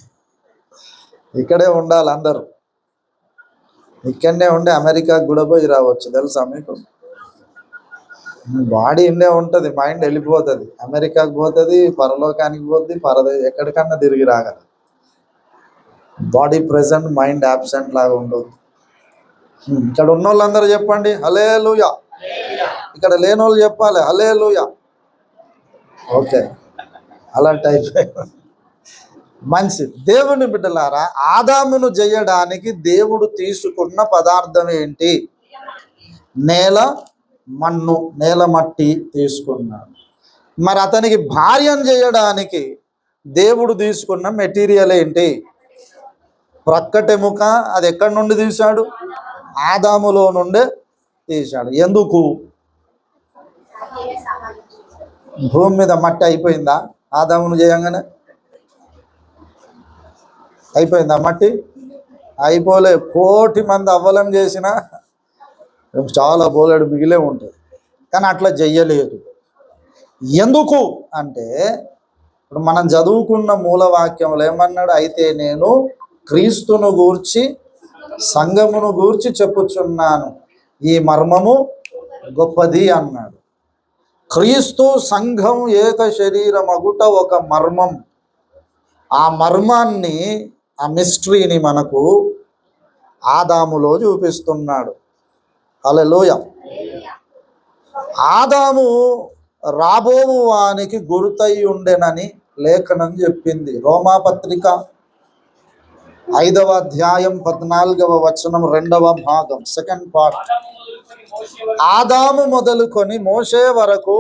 ఇక్కడే ఉండాలి అందరూ. ఇక్కడనే ఉండి అమెరికాకు కూడా పోయి రావచ్చు, తెలుసా మీకు? బాడీ ఇండే ఉంటుంది, మైండ్ వెళ్ళిపోతుంది, అమెరికాకు పోతుంది, పరలోకానికి పోతుంది, ఎక్కడికన్నా తిరిగి రాగలదు. బాడీ ప్రెజెంట్, మైండ్ యాబ్సెంట్ లాగా ఉండదు. ఇక్కడ ఉన్న వాళ్ళందరూ చెప్పండి హల్లెలూయా. ఇక్కడ లేని వాళ్ళు చెప్పాలి హల్లెలూయా. ఓకే, అలాంటి అయిపోయి మంచి దేవుని బిడ్డలారా, ఆదామును చేయడానికి దేవుడు తీసుకున్న పదార్థం ఏంటి? నేల మన్ను, నేల మట్టి తీసుకున్నాడు. మరి అతనికి భార్యను చేయడానికి దేవుడు తీసుకున్న మెటీరియల్ ఏంటి? ప్రక్కటెముక. అది ఎక్కడి నుండి తీశాడు? ఆదాములో నుండే తీశాడు. ఎందుకు? భూమి మీద మట్టి అయిపోయిందా? ఆదామును చేయంగానే అయిపోయిందా మట్టి? అయిపోలే. 1,000,000 మంది అవ్వలం చేసినా చాలా బోలెడు మిగిలే ఉంటుంది, కానీ అట్లా చెయ్యలేదు. ఎందుకు అంటే, ఇప్పుడు మనం చదువుకున్న మూలవాక్యంలో ఏమన్నాడు? అయితే నేను క్రీస్తును గూర్చి సంఘమును గూర్చి చెప్పుచున్నాను, ఈ మర్మము గొప్పది అన్నాడు. క్రీస్తు సంఘం ఏక శరీరమగుట ఒక మర్మం. ఆ మర్మాన్ని, ఆ మిస్టరీని మనకు ఆదాములో చూపిస్తున్నాడు. హల్లెలూయా. ఆదాము రాబోవు వానికి గుర్తై ఉండెనని లేఖనం చెప్పింది. రోమాపత్రిక 5వ అధ్యాయం 14వ వచనం 2వ భాగం, సెకండ్ పార్ట్. ఆదాము మొదలుకొని మోషే వరకు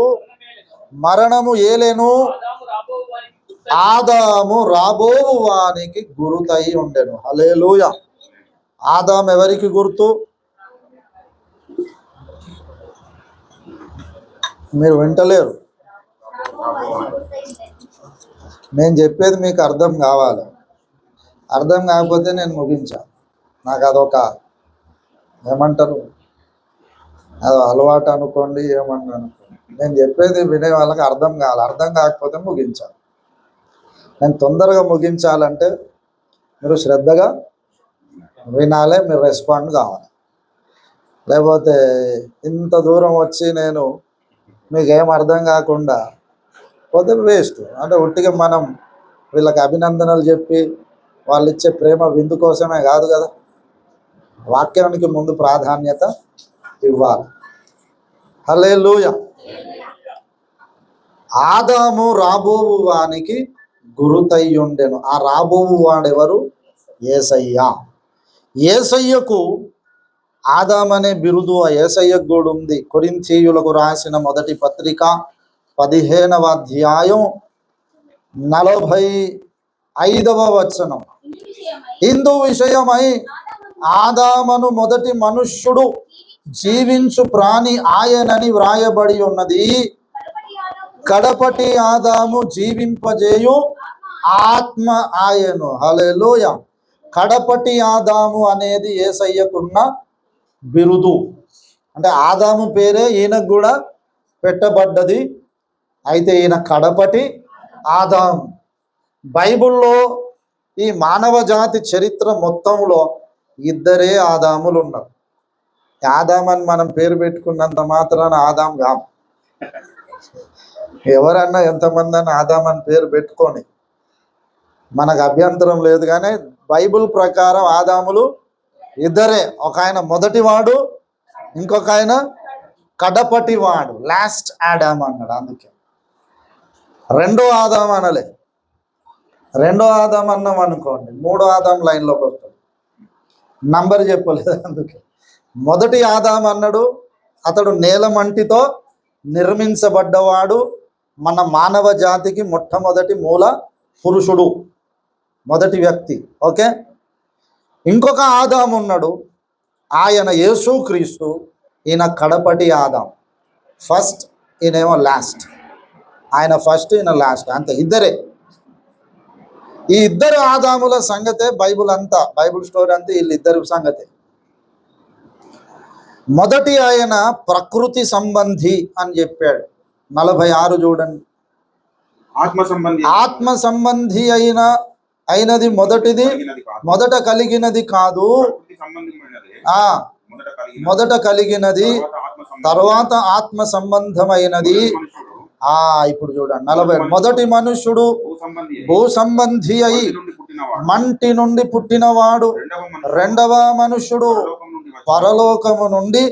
మరణము ఏలెను, ఆదాము రాబోవు వానికి గుర్తై ఉండెను. హల్లెలూయా. ఆదాము ఎవరికి గుర్తు? మీరు వింటలేరు. నేను చెప్పేది మీకు అర్థం కావాలి. అర్థం కాకపోతే నేను ముగించాను. నాకు అదొక ఏమంటారు, అది అలవాటు అనుకోండి, ఏమన్నా అనుకోండి. నేను చెప్పేది వినే వాళ్ళకి అర్థం కావాలి. అర్థం కాకపోతే ముగించాలి. నేను తొందరగా ముగించాలంటే మీరు శ్రద్ధగా వినాలి, మీరు రెస్పాండ్ కావాలి. లేకపోతే ఇంత దూరం వచ్చి నేను మీకు ఏం అర్థం కాకుండా పోతే వేస్ట్. అంటే ఉట్టిగా మనం వీళ్ళకి అభినందనలు చెప్పి వాళ్ళు ఇచ్చే ప్రేమ విందు కోసమే కాదు కదా. వాక్యానికి ముందు ప్రాధాన్యత ఇవ్వాలి. హల్లెలూయా. ఆదాము రాబోవు వానికి గురుతై ఉండెను. ఆ రాబోవు వాడెవరు? యేసయ్య. యేసయ్యకు ఆదాం అనే బిరుదు ఆ యేసయ్యకు కూడా ఉంది. కొరింథీయులకు రాసిన మొదటి పత్రిక 15వ అధ్యాయం 45వ వచనం. ఇందు విషయమై ఆదామును మొదటి మనుష్యుడు జీవించు ప్రాణి ఆయనని వ్రాయబడి ఉన్నది. కడపటి ఆదాము జీవింపజేయు ఆత్మ ఆయను. హల్లెలూయా. కడపటి ఆదాము అనేది యేసయ్యకున్న బిరుదు. అంటే ఆదాము పేరే ఈయనకు కూడా పెట్టబడ్డది. అయితే ఈయన కడపటి ఆదాము. బైబిల్లో ఈ మానవ జాతి చరిత్ర మొత్తంలో 2 ఆదాములు ఉన్నారు. ఆదాం అని మనం పేరు పెట్టుకున్నంత మాత్రాన ఆదాం కాదు. ఎవరన్నా ఎంతమంది అని ఆదాం అని పేరు పెట్టుకొని మనకు అభ్యంతరం లేదు, కానీ బైబిల్ ప్రకారం ఆదాములు ఇద్దరే, ఒక ఆయన మొదటివాడు, ఇంకొక ఆయన కడపటివాడు, లాస్ట్ ఆదాం అన్నాడు. అందుకే రెండో ఆదాం అనలే. రెండో ఆదాం అన్నాం అనుకోండి, మూడో ఆదాం లైన్లోకి వస్తాడు, నంబర్ చెప్పలేదు. అందుకే మొదటి ఆదాం అన్నాడు, అతడు నేలమంటితో నిర్మించబడ్డవాడు, మన మానవ జాతికి మొట్టమొదటి మూల పురుషుడు, మొదటి వ్యక్తి. ఓకే, ఇంకొక ఆదాం ఉన్నాడు, ఆయన యేసుక్రీస్తు. ఈయన కడపటి ఆదాం, ఫస్ట్, ఈయనేమో లాస్ట్. ఆయన ఫస్ట్, ఈయన లాస్ట్, అంతే, ఇద్దరే. ఈ ఇద్దరు ఆదాముల సంగతే బైబుల్ అంతా, బైబుల్ స్టోరీ అంతా వీళ్ళిద్దరు సంగతే. మొదటి ఆయన ప్రకృతి సంబంధి అని చెప్పాడు, 46 చూడండి. ఆత్మ సంబంధి అయినది మొదటిది, మొదట కలిగినది కాదు, మొదట కలిగినది, తర్వాత ఆత్మ సంబంధమైనది. ఇప్పుడు చూడండి 40. మొదటి మనుష్యుడు భూ సంబంధి అయి మంటి నుండి పుట్టినవాడు, రెండవ మనుష్యుడు పరలోకము నుండి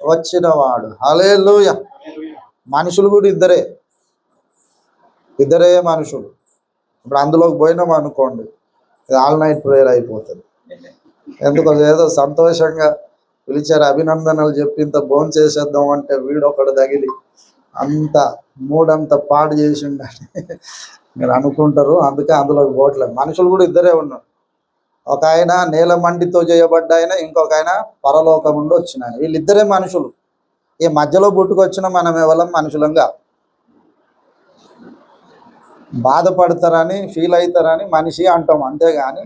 వచ్చినవాడు. హల్లెలూయా. మనుషులు కూడా ఇద్దరే మనుషులు. ఇప్పుడు అందులోకి పోయినాం అనుకోండి, ఆల్ నైట్ ప్రేయర్ అయిపోతుంది. ఎందుకు ఏదో సంతోషంగా పిలిచారు, అభినందనలు చెప్పి ఇంత భోజనం చేసేద్దాం అంటే వీడొకడు తగిలి అంత మూడంత పాడు చేసి ఉండాలి మీరు అనుకుంటారు. అందుకే అందులోకి పోవట్లేదు. మనుషులు కూడా ఇద్దరే ఉన్నారు. ఒక ఆయన నేల మండితో చేయబడ్డ ఆయన, ఇంకొక ఆయన పరలోకం నుండి వచ్చిన ఆయన. వీళ్ళిద్దరే మనుషులు. ఈ మధ్యలో పుట్టుకొచ్చిన మనం ఎవరం మనుషులంగా బాధపడతారని, ఫీల్ అవుతారని మనిషి అంటాం, అంతేగాని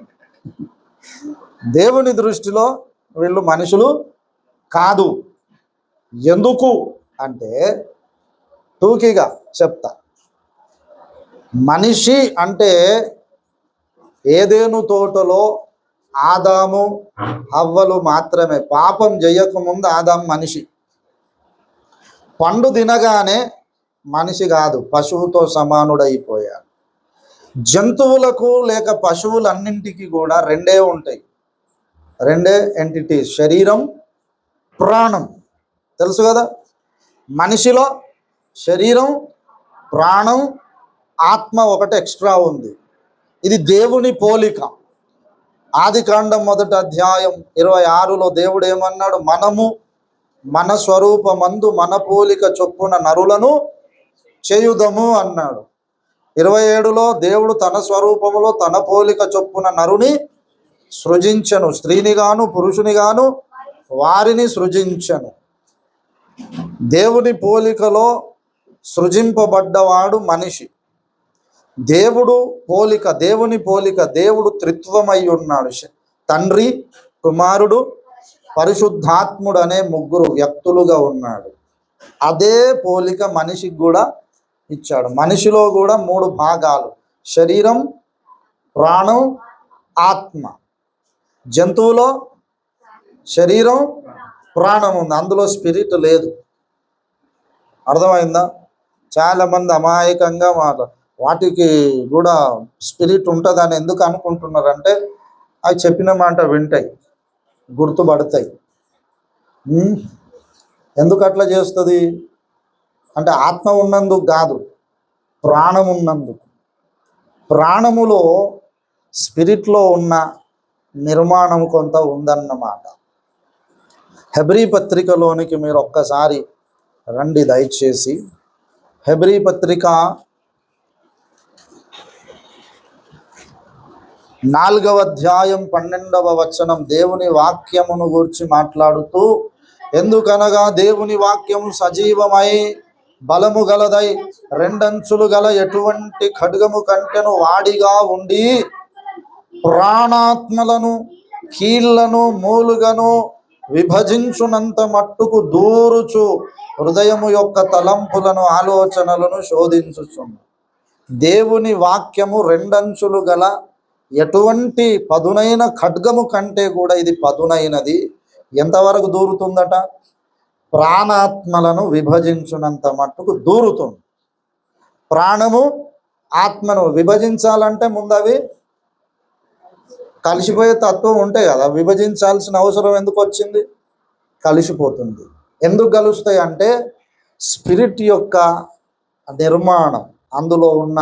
దేవుని దృష్టిలో వీళ్ళు మనుషులు కాదు. ఎందుకు అంటే టూకీగా చెప్తా. మనిషి అంటే ఏదేను తోటలో ఆదాము హవ్వలు మాత్రమే. పాపం చేయకముందు ఆదాం మనిషి. పండు తినగానే మనిషి కాదు, పశువుతో సమానుడైపోయాడు. జంతువులకు లేక పశువులన్నింటికి కూడా రెండే ఉంటాయి, రెండే ఎంటిటీస్, శరీరం, ప్రాణం. తెలుసు కదా. మనిషిలో శరీరం, ప్రాణం, ఆత్మ ఒకటి ఎక్స్ట్రా ఉంది. ఇది దేవుని పోలిక. ఆదికాండం 1వ అధ్యాయం 26లో దేవుడు ఏమన్నాడు? మనము మన స్వరూపమందు మన పోలిక చొప్పున నరులను చేయుదము అన్నాడు. 27లో దేవుడు తన స్వరూపములో తన పోలిక చొప్పున నరుని సృజించను, స్త్రీనిగాను పురుషునిగాను వారిని సృజించను. దేవుని పోలికలో సృజింపబడ్డవాడు మనిషి. దేవుడు పోలిక, దేవుని పోలిక, దేవుడు త్రిత్వమై ఉన్నాడు. తండ్రి, కుమారుడు, పరిశుద్ధాత్ముడు అనే 3 వ్యక్తులుగా ఉన్నాడు. అదే పోలిక మనిషికి కూడా ఇచ్చాడు. మనిషిలో కూడా 3 భాగాలు, శరీరం, ప్రాణం, ఆత్మ. జంతువులో శరీరం, ప్రాణం ఉంది, అందులో స్పిరిట్ లేదు. అర్థమైందా? చాలామంది అమాయకంగా వాటికి కూడా స్పిరిట్ ఉంటుందని ఎందుకు అనుకుంటున్నారంటే, అవి చెప్పిన మాట వింటాయి, గుర్తుపడతాయి. ఎందుకు అట్లా చేస్తుంది అంటే ఆత్మ ఉన్నందుకు కాదు, ప్రాణం ఉన్నందుకు. ప్రాణములో స్పిరిట్లో ఉన్న నిర్మాణం కొంత ఉందన్నమాట. హెబ్రీ పత్రికలోనికి మీరు ఒక్కసారి రండి దయచేసి. హెబ్రీ పత్రిక 4వ అధ్యాయం 12వ వచనం దేవుని వాక్యమును గూర్చి మాట్లాడుతూ, ఎందుకనగా దేవుని వాక్యము సజీవమై బలము గలదై రెండంచులు గల ఎటువంటి ఖడ్గము కంటెను వాడిగా ఉండి ప్రాణాత్మలను కీళ్లను మూలుగను విభజించునంత మట్టుకు దూరుచు హృదయము యొక్క తలంపులను ఆలోచనలను శోధించుచును. దేవుని వాక్యము రెండంచులు గల ఎటువంటి పదునైన ఖడ్గము కంటే కూడా ఇది పదునైనది. ఎంతవరకు దూరుతుందట? ప్రాణాత్మలను విభజించునంత మట్టుకు దూరుతుంది. ప్రాణము ఆత్మను విభజించాలంటే ముందు అవి కలిసిపోయే తత్వం ఉంటే కదా విభజించాల్సిన అవసరం ఎందుకు వచ్చింది? కలిసిపోతుంది. ఎందుకు కలుస్తాయి అంటే స్పిరిట్ యొక్క నిర్మాణం, అందులో ఉన్న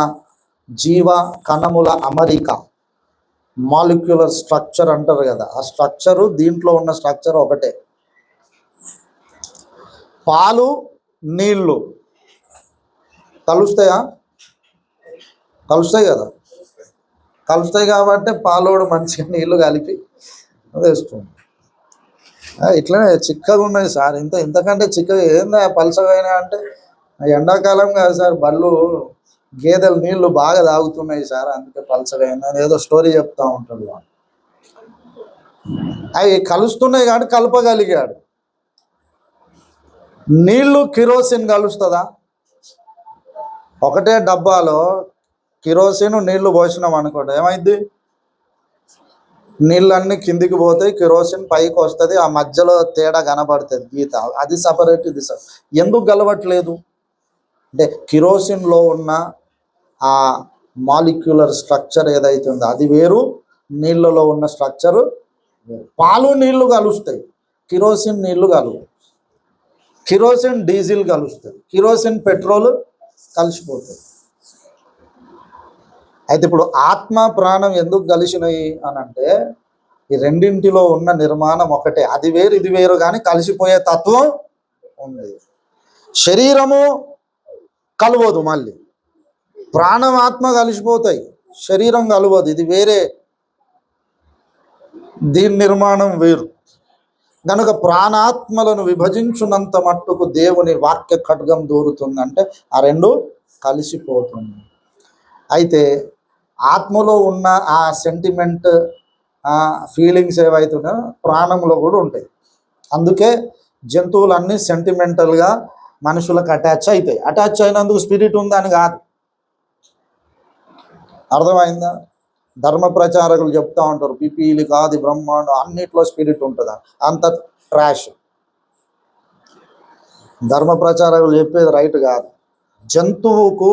జీవ కణముల అమరిక, మాలిక్యులర్ స్ట్రక్చర్ అంటారు కదా, ఆ స్ట్రక్చరు దీంట్లో ఉన్న స్ట్రక్చర్ ఒకటే. పాలు నీళ్ళు కలుస్తాయా? కలుస్తాయి కదా. కలుస్తాయి కాబట్టి పాలోడు మంచిగా నీళ్లు కలిపి వేస్తుంది. ఇట్లనే చిక్కగా ఉన్నాయి సార్, ఇంతకంటే చిక్కగా ఏందా పలసగా అయినా అంటే ఎండాకాలం కాదు సార్, బళ్ళు గేదెలు నీళ్లు బాగా తాగుతున్నాయి సార్ అందుకే పలసగా అయినా ఏదో స్టోరీ చెప్తా ఉంటాడు. అవి కలుస్తున్నాయి కాబట్టి కలపగలిగాడు. నీళ్లు కిరోసిన్ కలుస్తుందా? ఒకటే డబ్బాలో కిరోసిన్ నీళ్లు పోసినాం అనుకోండి, ఏమైంది? నీళ్ళన్నీ కిందికి పోతాయి, కిరోసిన్ పైకి వస్తుంది, ఆ మధ్యలో తేడా కనబడుతుంది గీత, అది సపరేట్ ఇది సపరేట్. ఎందుకు కలవట్లేదు అంటే కిరోసిన్లో ఉన్న ఆ మాలిక్యులర్ స్ట్రక్చర్ ఏదైతే ఉందో అది వేరు, నీళ్ళలో ఉన్న స్ట్రక్చరు వేరు. పాలు నీళ్లు కలుస్తాయి, కిరోసిన్ నీళ్లు కలువు. కిరోసిన్ డీజిల్ కలుస్తుంది, కిరోసిన్ పెట్రోల్ కలిసిపోతుంది. అయితే ఇప్పుడు ఆత్మ ప్రాణం ఎందుకు కలిసినాయి అని అంటే ఈ రెండింటిలో ఉన్న నిర్మాణం ఒకటే, అది వేరు ఇది వేరు కానీ కలిసిపోయే తత్వం ఉంది. శరీరము కలవదు, మళ్ళీ ప్రాణం ఆత్మ కలిసిపోతాయి, శరీరం కలవదు, ఇది వేరే, దీని నిర్మాణం వేరు. కనుక ప్రాణాత్మలను విభజించున్నంత మట్టుకు దేవుని వాక్య ఖడ్గం దూరుతుందంటే ఆ రెండు కలిసిపోతుంది. అయితే ఆత్మలో ఉన్న ఆ సెంటిమెంట్, ఆ ఫీలింగ్స్ ఏవైతున్నాయో ప్రాణంలో కూడా ఉంటాయి. అందుకే జంతువులన్నీ సెంటిమెంటల్గా మనుషులకు అటాచ్ అవుతాయి. అటాచ్ అయినందుకు స్పిరిట్ ఉందని కాదు, అర్థమైందా? ధర్మ ప్రచారకులు చెప్తా ఉంటారు పిపీలి కాదు బ్రహ్మాండం అన్నిట్లో స్పిరిట్ ఉంటుందా, అంత ట్రాష్. ధర్మ ప్రచారకులు చెప్పేది రైట్ కాదు. జంతువుకు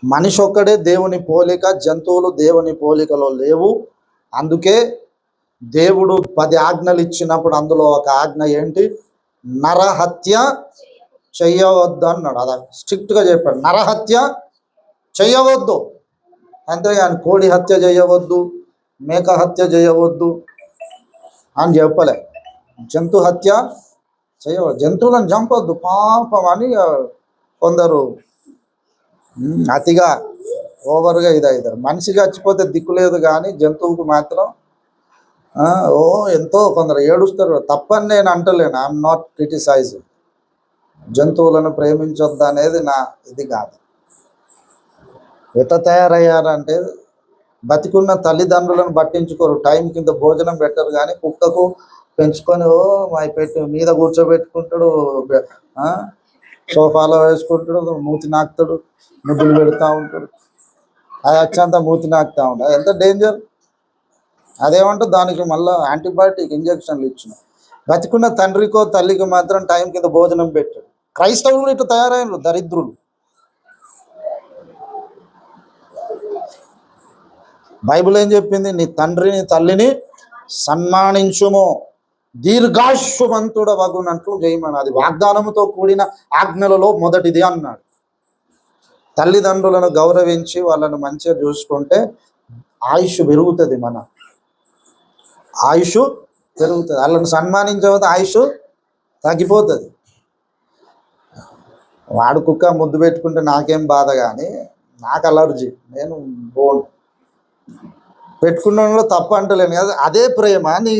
మనిషి ఒక్కడే దేవుని పోలిక, జంతువులు దేవుని పోలికలో లేవు. అందుకే దేవుడు 10 ఆజ్ఞలు ఇచ్చినప్పుడు అందులో ఒక ఆజ్ఞ ఏంటి? నరహత్య చెయ్యవద్దు అన్నాడు. అలా స్ట్రిక్ట్గా చెప్పాడు, నరహత్య చెయ్యవద్దు. అంతేగాని కోడి హత్య చేయవద్దు, మేక హత్య చేయవద్దు అని చెప్పలే. జంతు హత్య చేయవద్దు, జంతువులను చంపొద్దు పాపం అని కొందరు అతిగా ఓవర్గా ఇదవుతారు. మనిషి చచ్చిపోతే దిక్కు లేదు కానీ జంతువుకు మాత్రం ఎంతో కొందరు ఏడుస్తారు. తప్పని నేను అంటలేను, ఐఎమ్ నాట్ క్రిటిసైజ్. జంతువులను ప్రేమించొద్దు అనేది నా ఇది కాదు. ఎట్లా తయారయ్యారంటే బతికున్న తల్లిదండ్రులను పట్టించుకోరు, టైం కింద భోజనం పెట్టరు, కానీ కుక్కకు పెంచుకొని మా పెట్టి మీద కూర్చోబెట్టుకుంటాడు, సోఫాలో వేసుకుంటాడు, మూతి నాకుతాడు, ముద్దులు పెడతా ఉంటాడు, అది వచ్చంతా మూతి నాకుతా ఉంటాడు. ఎంత డేంజర్! అదేమంటే దానికి మళ్ళీ యాంటీబయాటిక్ ఇంజక్షన్లు ఇచ్చిన. బతికున్న తండ్రికో తల్లికి మాత్రం టైం కింద భోజనం పెట్టాడు. క్రైస్తవులు ఇట్లా తయారైనరు, దరిద్రులు. బైబిల్ ఏం చెప్పింది? నీ తండ్రిని తల్లిని సన్మానించుము, దీర్ఘాయుష్మంతుడ వగునట్లు చేయమని. అది వాగ్దానముతో కూడిన ఆజ్ఞలలో మొదటిది అన్నాడు. తల్లిదండ్రులను గౌరవించి వాళ్ళను మంచిగా చూసుకుంటే ఆయుష్ పెరుగుతుంది, మన ఆయుష్ పెరుగుతుంది. వాళ్ళని సన్మానించకపోతే ఆయుష్ తగ్గిపోతుంది. వాడు కుక్క ముద్దు పెట్టుకుంటే నాకేం బాధ, కానీ నాకు అలర్జీ, నేను బోన్ పెట్టుకున్న తప్పు అంటలేను కదా. అదే ప్రేమ నీ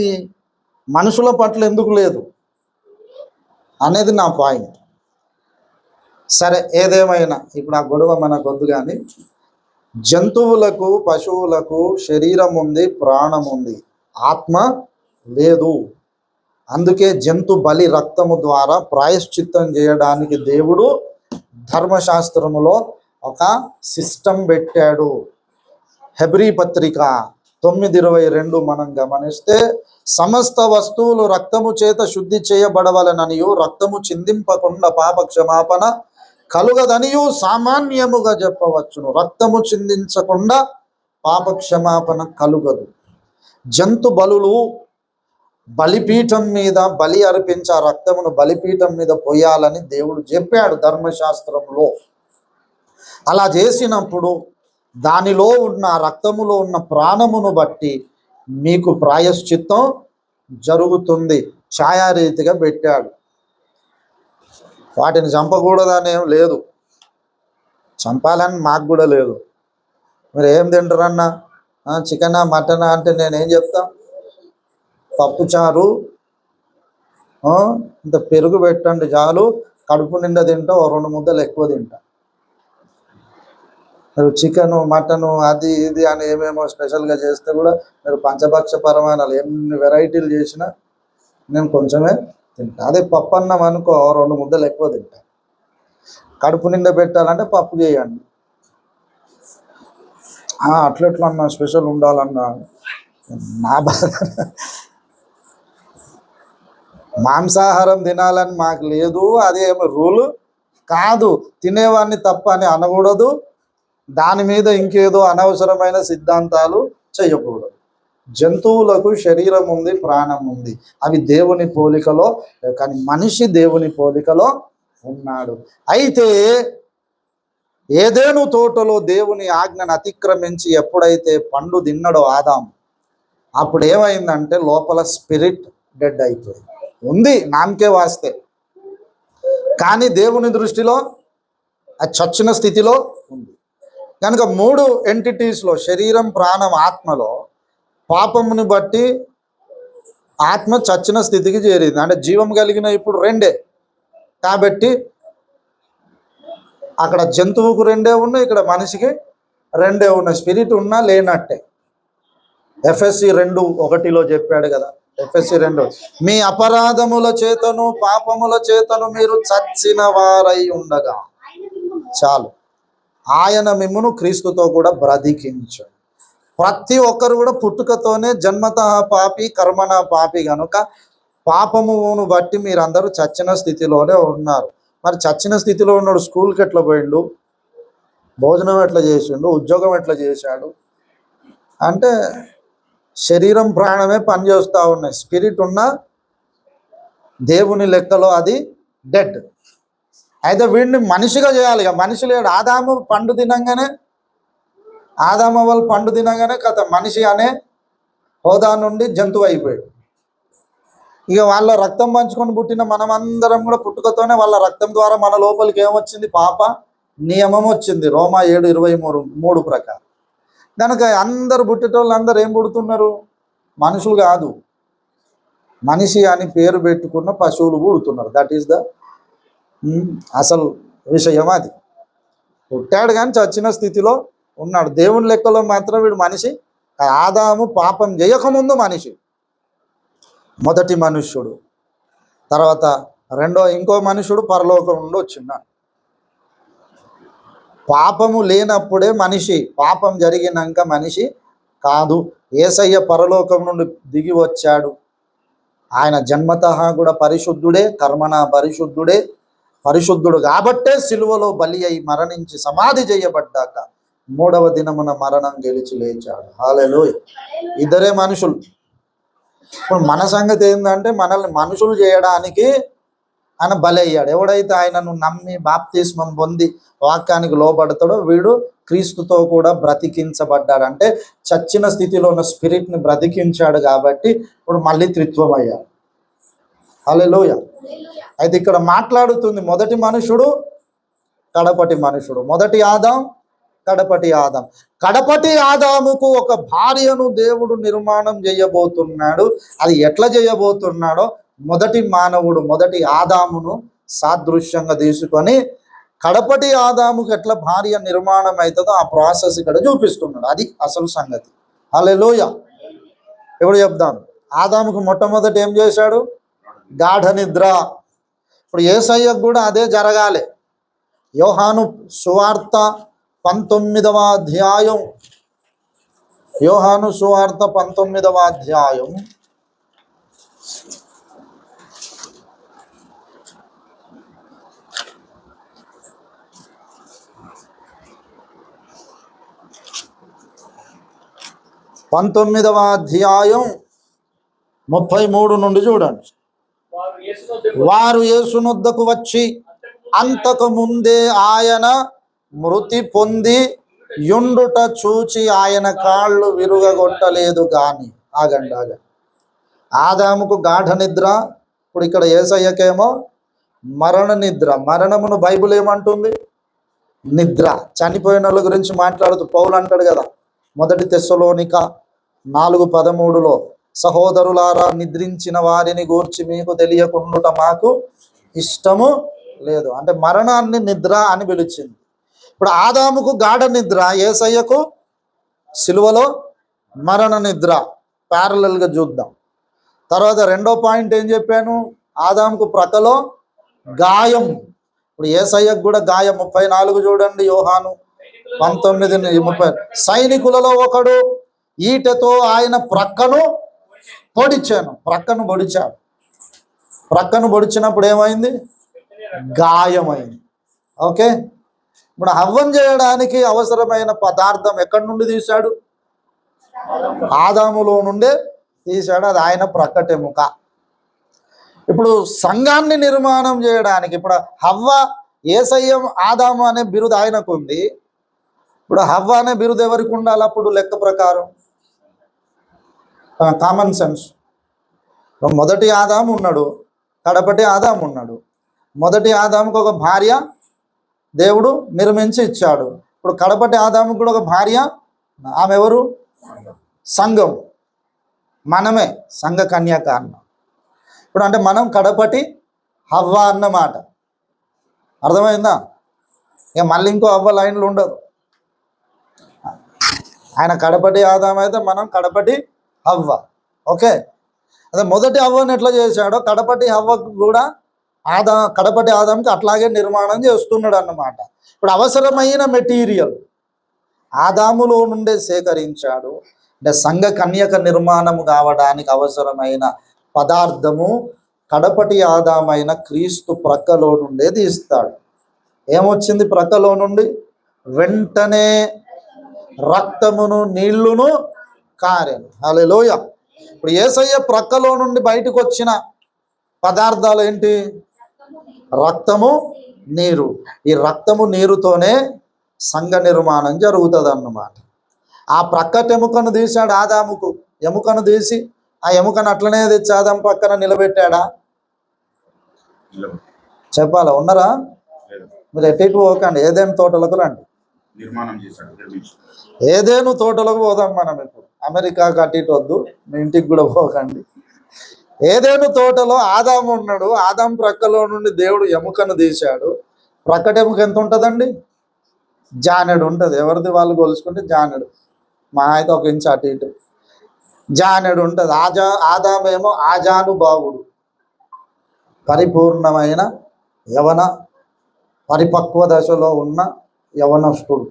మనుషుల పట్ల ఎందుకు లేదు అనేది నా పాయింట్. సరే, ఏదేమైనా ఇప్పుడు ఆ గొడవ మనకొద్దు. కానీ జంతువులకు పశువులకు శరీరం ఉంది, ప్రాణం ఉంది, ఆత్మ లేదు. అందుకే జంతు బలి రక్తము ద్వారా ప్రాయశ్చిత్తం చేయడానికి దేవుడు ధర్మశాస్త్రములో ఒక సిస్టమ్ పెట్టాడు. హెబ్రీ పత్రిక 9:22 మనం గమనిస్తే, సమస్త వస్తువులు రక్తము చేత శుద్ధి చేయబడవలననియు, రక్తము చిందింపకుండా పాప క్షమాపణ కలుగదనియు సామాన్యముగా చెప్పవచ్చును. రక్తము చిందించకుండా పాప క్షమాపణ కలుగదు. జంతు బలులు బలిపీఠం మీద బలి అర్పించి ఆ రక్తమును బలిపీఠం మీద పోయాలని దేవుడు చెప్పాడు ధర్మశాస్త్రంలో. అలా చేసినప్పుడు దానిలో ఉన్న రక్తములో ఉన్న ప్రాణమును బట్టి మీకు ప్రాయశ్చిత్తం జరుగుతుంది. ఛాయారీతిగా పెట్టాడు. వాటిని చంపకూడదని ఏం లేదు, చంపాలని మాకు కూడా లేదు. మీరు ఏం తింటారన్నా, చికెనా మటనా అంటే నేనేం చెప్తా, పప్పుచారు ఇంత పెరుగు పెట్టండి చాలు, కడుపు నిండా తింటా, ఓ 2 ముద్దలు ఎక్కువ తింటా. మీరు చికెను మటను అది ఇది అని ఏమేమో స్పెషల్గా చేస్తే కూడా మీరు పంచభక్ష పరమాణాలు ఎన్ని వెరైటీలు చేసినా నేను కొంచెమే తింటా. అదే పప్పు అన్నం అనుకో 2 ముద్దలు ఎక్కువ తింటా. కడుపు నిండా పెట్టాలంటే పప్పు చేయండి. అట్లెట్లా అన్నా స్పెషల్ ఉండాలన్నా నా బాధ. మాంసాహారం తినాలని మాకు లేదు, అదేమి రూలు కాదు. తినేవాడిని తప్ప అని అనకూడదు, దాని మీద ఇంకేదో అనవసరమైన సిద్ధాంతాలు చేయకూడదు. జంతువులకు శరీరం ఉంది, ప్రాణం ఉంది, అవి దేవుని పోలికలో, కానీ మనిషి దేవుని పోలికలో ఉన్నాడు. అయితే ఏదేను తోటలో దేవుని ఆజ్ఞను అతిక్రమించి ఎప్పుడైతే పండు తిన్నాడో ఆదాం, అప్పుడు ఏమైందంటే లోపల స్పిరిట్ డెడ్ అయిపోయింది. ఉంది నామకే వాస్తే, కానీ దేవుని దృష్టిలో అది చచ్చిన స్థితిలో ఉంది. కనుక 3 ఎంటిటీస్లో, శరీరం, ప్రాణం, ఆత్మలో పాపముని బట్టి ఆత్మ చచ్చిన స్థితికి చేరింది. అంటే జీవం కలిగిన ఇప్పుడు 2. కాబట్టి అక్కడ జంతువుకు 2 ఉన్నాయి, ఇక్కడ మనిషికి 2 ఉన్నాయి. స్పిరిట్ ఉన్నా లేనట్టే. ఎఫ్ఎస్సి 2:1 చెప్పాడు కదా, ఎఫ్ఎస్సి 2, మీ అపరాధముల చేతను పాపముల చేతను మీరు చచ్చిన వారై ఉండగా చాలు ఆయన మిమ్మును క్రీస్తుతో కూడా బ్రతికించు. ప్రతి ఒక్కరు కూడా పుట్టుకతోనే జన్మతః పాపి కర్మణ పాపి కనుక పాపమును బట్టి మీరందరూ చచ్చిన స్థితిలోనే ఉన్నారు. మరి చచ్చిన స్థితిలో ఉన్నాడు, స్కూల్కి ఎట్లా పోయిండు, భోజనం ఎట్లా చేసిండు, ఉద్యోగం ఎట్లా చేశాడు అంటే శరీరం ప్రాణమే పనిచేస్తూ ఉన్నాయి. స్పిరిట్ ఉన్న దేవుని లెక్కలో అది డెడ్. అయితే వీడిని మనిషిగా చేయాలి. ఇక మనిషి లేడు. ఆదాము వాళ్ళు పండు తినగానే కథ మనిషి అనే హోదా నుండి జంతువు అయిపోయాడు. ఇక వాళ్ళ రక్తం పంచుకొని పుట్టిన మనమందరం కూడా పుట్టుకతోనే వాళ్ళ రక్తం ద్వారా మన లోపలికి ఏమొచ్చింది, పాప నియమం వచ్చింది, రోమా 7:23 ప్రకారం. కనుక అందరు పుట్టేటోళ్ళు అందరూ ఏం పుడుతున్నారు, మనుషులు కాదు, మనిషి అని పేరు పెట్టుకున్న పశువులు పుడుతున్నారు. దట్ ఈస్ ద అసలు విషయం. అది పుట్టాడు కానీ చచ్చిన స్థితిలో ఉన్నాడు. దేవుని లెక్కలో మాత్రం వీడు మనిషి. ఆదాము పాపం చేయకముందు మనిషి, మొదటి మనుష్యుడు. తర్వాత ఇంకో మనుషుడు పరలోకం నుండి వచ్చిన్నాడు. పాపము లేనప్పుడే మనిషి, పాపం జరిగినాక మనిషి కాదు. యేసయ్య పరలోకం నుండి దిగి వచ్చాడు. ఆయన జన్మతః కూడా పరిశుద్ధుడే, కర్మణ పరిశుద్ధుడు కాబట్టే సిలువలో బలి అయి మరణించి సమాధి చేయబడ్డాక 3వ దినమున మరణం గెలిచి లేచాడు. హల్లెలూయా. ఇద్దరే మనుషులు. ఇప్పుడు మన సంగతి ఏంటంటే మనల్ని మనుషులు చేయడానికి ఆయన బలి అయ్యాడు. ఎవడైతే ఆయనను నమ్మి బాప్తిస్మం పొంది వాక్యానికి లోబడతాడో వీడు క్రీస్తుతో కూడా బ్రతికించబడ్డాడు. అంటే చచ్చిన స్థితిలో ఉన్న స్పిరిట్ని బ్రతికించాడు కాబట్టి ఇప్పుడు మళ్ళీ త్రిత్వం అయ్యాడు. హల్లెలూయా. అయితే ఇక్కడ మాట్లాడుతుంది మొదటి మనుషుడు, కడపటి మనుషుడు. మొదటి ఆదాం, కడపటి ఆదాం. కడపటి ఆదాముకు ఒక భార్యను దేవుడు నిర్మాణం చేయబోతున్నాడు. అది ఎట్లా చేయబోతున్నాడో మొదటి మానవుడు, మొదటి ఆదామును సాదృశ్యంగా తీసుకొని కడపటి ఆదాముకు ఎట్లా భార్య నిర్మాణం అవుతుందో ఆ ప్రాసెస్ ఇక్కడ చూపిస్తున్నాడు. అది అసలు సంగతి. హల్లెలూయా. ఇప్పుడు చెప్దాం. ఆదాముకు మొట్టమొదటి ఏం చేశాడు, గాఢ నిద్ర. ఇప్పుడు యేసయ్యకు కూడా అదే జరగాలి. యోహాను సువార్త 19వ అధ్యాయం, యోహాను సువార్త 19వ అధ్యాయం 19వ 19వ అధ్యాయం 33 నుండి చూడండి. వారు యేసునొద్దకు వచ్చి అంతకు ముందే ఆయన మృతి పొంది యుండుట చూచి ఆయన కాళ్ళు విరుగగొట్టలేదు గాని. ఆగండి. ఆదాముకు గాఢ నిద్ర, ఇప్పుడు ఇక్కడ యేసయ్యకేమో మరణ నిద్ర. మరణమును బైబిల్ ఏమంటుంది? నిద్ర. చనిపోయిన వాళ్ళ గురించి మాట్లాడుతూ పౌలు అంటాడు కదా, 1 తెస్సలోనిక 4:13 సహోదరులారా, నిద్రించిన వారిని గూర్చి మీకు తెలియకుండుట మాకు ఇష్టము లేదు. అంటే మరణాన్ని నిద్ర అని పిలిచింది. ఇప్పుడు ఆదాముకు గాఢ నిద్ర, యేసయ్యకు సిలువలో మరణ నిద్ర. ప్యారలల్గా చూద్దాం. తర్వాత రెండో పాయింట్ ఏం చెప్పాను? ఆదాముకు ప్రక్కలో గాయం. ఇప్పుడు యేసయ్యకు కూడా గాయం. 34 చూడండి, యోహాను 19:30. సైనికులలో ఒకడు ఈటెతో ఆయన ప్రక్కను పొడిచాడు. ప్రక్కను పొడిచినప్పుడు ఏమైంది? గాయమైంది. ఓకే. ఇప్పుడు హవ్వం చేయడానికి అవసరమైన పదార్థం ఎక్కడి నుండి తీశాడు? ఆదాములో నుండే తీశాడు. అది ఆయన ప్రక్కటెముక. ఇప్పుడు సంఘాన్ని నిర్మాణం చేయడానికి, ఇప్పుడు హవ్వ, యేసయ్య, ఆదాము అనే బిరుదు ఆయనకు ఉంది. ఇప్పుడు హవ్వ అనే బిరుదు ఎవరికి ఉండాలి అప్పుడు లెక్క ప్రకారం? Common sense. మొదటి ఆదాము ఉన్నాడు, కడపటి ఆదాము ఉన్నాడు. మొదటి ఆదాముకు ఒక భార్య దేవుడు నిర్మించి ఇచ్చాడు. ఇప్పుడు కడపటి ఆదాముకు కూడా ఒక భార్య. ఆమె ఎవరు? సంఘం. మనమే సంఘ కన్యక అన్న. ఇప్పుడు అంటే మనం కడపటి హవ్వ అన్నమాట. అర్థమైందా? ఇక మళ్ళీ ఇంకో హవ్వ లైన్లు ఉండదు. ఆయన కడపటి ఆదాము అయితే మనం కడపటి హవ్వ. ఓకే. అదే మొదటి హవ్వను ఎట్లా చేశాడో కడపటి హవ్వకు కూడా కడపటి ఆదాముకి అట్లాగే నిర్మాణం చేస్తున్నాడు అన్నమాట. ఇప్పుడు అవసరమైన మెటీరియల్ ఆదాములో నుండే సేకరించాడు. అంటే సంఘ కన్యక నిర్మాణము కావడానికి అవసరమైన పదార్థము కడపటి ఆదామైన క్రీస్తు ప్రక్కలో నుండే తీస్తాడు. ఏమొచ్చింది ప్రక్కలో నుండి? వెంటనే రక్తమును నీళ్లును కారెను. హల్లెలూయా. ఇప్పుడు యేసయ్య ప్రక్కలో నుండి బయటకు వచ్చిన పదార్థాలు ఏంటి? రక్తము, నీరు. ఈ రక్తము నీరుతోనే సంఘ నిర్మాణం జరుగుతుంది అన్నమాట. ఆ ప్రక్కటెముకను తీశాడు ఆదాముకు. ఎముకను తీసి ఆ ఎముకను అట్లనే తెచ్చి ఆదాము పక్కన నిలబెట్టాడా? చెప్పాలా? ఉన్నారా? మీరు ఎటు పోకండి, ఏదేను తోటలకు రండి. ఏదేను తోటలకు పోదాం మనం. ఇప్పుడు అమెరికాకు అటు ఇటు వద్దు, మీ ఇంటికి కూడా పోకండి. ఏదేను తోటలో ఆదాము ఉన్నాడు. ఆదాము ప్రక్కలో నుండి దేవుడు ఎముకను తీశాడు. ప్రక్కటెముక ఎంత ఉంటుందండి? జానెడు ఉంటుంది. ఎవరిది వాళ్ళు కొలుసుకుంటే జానెడు, మా అయితే 1 ఇంచు అటు ఇటు జానెడు ఉంటుంది. ఆదామేమో ఆజానుభావుడు, పరిపూర్ణమైన యవన పరిపక్వ దశలో ఉన్న యవనస్తుడు.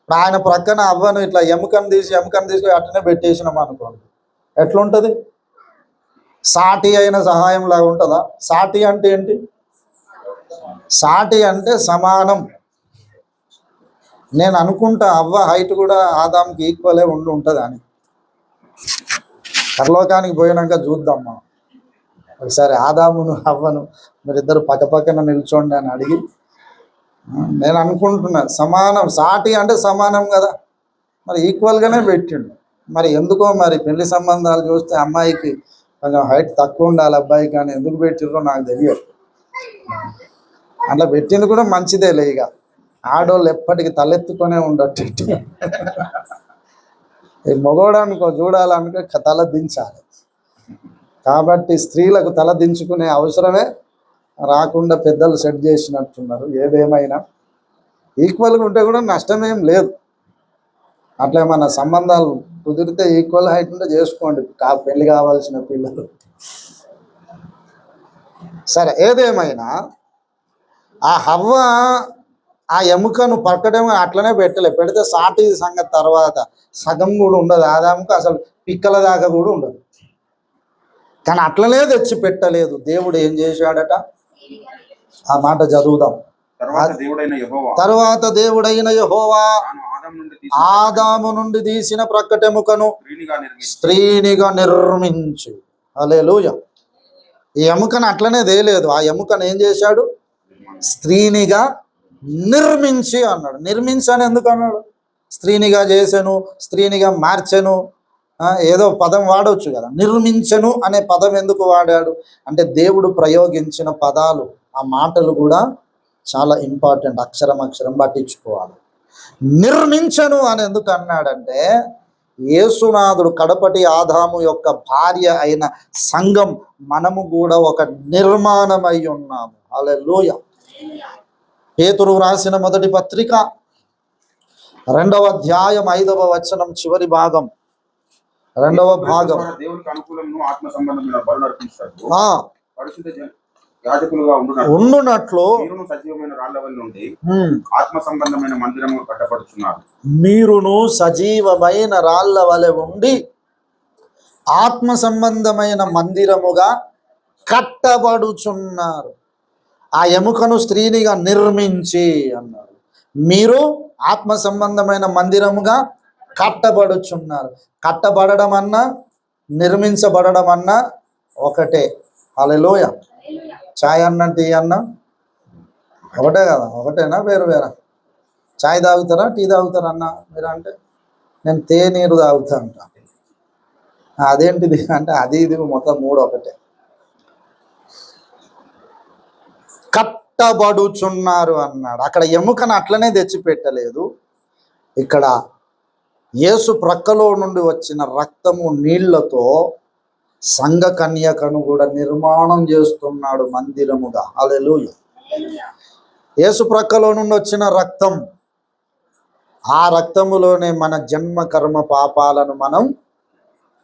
ఆయన ప్రక్కన అవ్వను ఇట్లా ఎముకను తీసి అట్లనే పెట్టేసినాం అనుకోండి, ఎట్లుంటుంది? సాటి అయిన సహాయం లాగా ఉంటుందా? సాటి అంటే ఏంటి? సాటి అంటే సమానం. నేను అనుకుంటా అవ్వ హైట్ కూడా ఆదాంకి ఈక్వలే ఉంటుంది అని. పరలోకానికి పోయినాక చూద్దాం మనం. ఒకసారి ఆదామును అవ్వను మీరిద్దరు పక్కన నిల్చోండి అని అడిగి, నేను అనుకుంటున్నా సమానం. సాటి అంటే సమానం కదా, మరి ఈక్వల్గానే పెట్టిండు. మరి ఎందుకో మరి పెళ్లి సంబంధాలు చూస్తే అమ్మాయికి కొంచెం హైట్ తక్కువ ఉండాలి, అబ్బాయి కానీ ఎందుకు పెట్టిర్రో నాకు తెలియదు. అట్లా పెట్టింది కూడా మంచిదే లే. ఇక ఆడోళ్ళు ఎప్పటికీ తలెత్తుకొనే ఉండట్టు. ఈ మగోడానికో చూడాలనుకో తల దించాలి. కాబట్టి స్త్రీలకు తల దించుకునే అవసరమే రాకుండా పెద్దలు సెట్ చేసినట్టున్నారు. ఏదేమైనా ఈక్వల్గా ఉంటే కూడా నష్టమేం లేదు. అట్లా మన సంబంధాలు కుదిరితే ఈక్వల్ హైట్ ఉంటే చేసుకోండి, పెళ్లి కావాల్సిన పిల్లలు. సరే, ఏదేమైనా ఆ హవ్వ ఆ ఎముకను పక్కడేమో అట్లనే పెడితే సాటి సంగతి తర్వాత సగం కూడా ఉండదు. ఆదాముకు అసలు పిక్కల దాకా కూడా ఉండదు. కానీ అట్లనే తెచ్చి పెట్టలేదు. దేవుడు ఏం చేశాడట? ఆ మాట చదువుదాం. తర్వాత దేవుడైన యెహోవా ఆదాము నుండి తీసిన ప్రక్కటెముకను స్త్రీనిగా నిర్మించి స్త్రీనిగా నిర్మించి. హల్లెలూయా. ఈ ఎముకను అట్లనే తేలేదు, ఆ ఎముకను ఏం చేశాడు? స్త్రీనిగా నిర్మించి అన్నాడు. నిర్మించని ఎందుకు అన్నాడు? స్త్రీనిగా చేసెను, స్త్రీనిగా మార్చెను, ఏదో పదం వాడవచ్చు కదా. నిర్మించను అనే పదం ఎందుకు వాడాడు అంటే దేవుడు ప్రయోగించిన పదాలు, ఆ మాటలు కూడా చాలా ఇంపార్టెంట్. అక్షరం అక్షరం పట్టించుకోవాలి. నిర్మించను అని ఎందుకు అన్నాడంటే యేసునాథుడు కడపటి ఆదాము యొక్క భార్య అయిన సంఘం, మనము కూడా ఒక నిర్మాణమై ఉన్నాము. హల్లెలూయా. పేతురు రాసిన మొదటి పత్రిక 2వ అధ్యాయం 5వ వచనం చివరి భాగం, 2వ భాగం. దేవునికి అనుకూలమును ఆత్మ సంబంధమైన బలులు అర్పించాడు. పరిశుద్ధ యాజకులుగా ఉండునట్లు మీరును సజీవమైన రాళ్ల వలె నుండి ఆత్మ సంబంధమైన మందిరము కట్టబడుచున్నారు. మీరును సజీవమైన రాళ్ల వలె ఉండి ఆత్మ సంబంధమైన మందిరముగా కట్టబడుచున్నారు. ఆ ఎముకను స్త్రీనిగా నిర్మించి అన్నారు. మీరు ఆత్మ సంబంధమైన మందిరముగా కట్టబడుచున్నారు. కట్టబడడం అన్నా నిర్మించబడడం అన్నా ఒకటే. హల్లెలూయా. చాయ్ అన్న టీ అన్న ఒకటే కదా? ఒకటేనా వేరు వేరా? చాయ్ తాగుతారా టీ తాగుతారా అన్న మీరు అంటే? నేను తేనీరు తాగుతా అంట. అదేంటిది అంటే అది ఇది మొత్తం మూడు ఒకటే. కట్టబడుచున్నారు అన్నాడు. అక్కడ ఎముకను అట్లనే తెచ్చిపెట్టలేదు. ఇక్కడ యేసు ప్రక్కలో నుండి వచ్చిన రక్తము నీళ్లతో సంఘ కన్యకను కూడా నిర్మాణం చేస్తున్నాడు మందిరముగా. హల్లెలూయా. యేసు ప్రక్కలో నుండి వచ్చిన రక్తం, ఆ రక్తములోనే మన జన్మ కర్మ పాపాలను మనం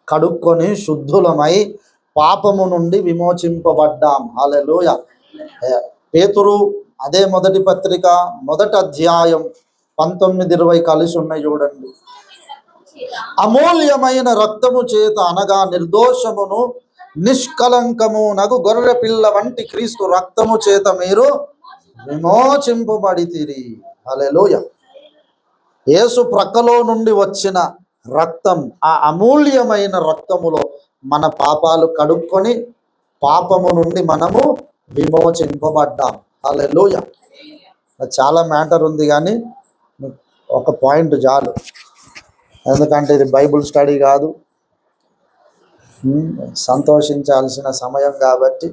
కడుక్కొని శుద్ధులమై పాపము నుండి విమోచింపబడ్డాం. హల్లెలూయా. పేతురు అదే మొదటి పత్రిక 1వ అధ్యాయం 19-20 కలిసి ఉన్నాయి చూడండి. అమూల్యమైన రక్తము చేత అనగా నిర్దోషమును నిష్కలంకము నగు గొర్రె పిల్ల వంటి క్రీస్తు రక్తము చేత మీరు విమోచింపబడితిరి. హల్లెలూయా. యేసు ప్రక్కలో నుండి వచ్చిన రక్తం, ఆ అమూల్యమైన రక్తములో మన పాపాలు కడుక్కొని పాపము నుండి మనము విమోచింపబడ్డాం. హల్లెలూయా. చాలా మ్యాటర్ ఉంది కానీ ఒక పాయింట్ చాలు, ఎందుకంటే ఇది బైబుల్ స్టడీ కాదు, సంతోషించాల్సిన సమయం కాబట్టి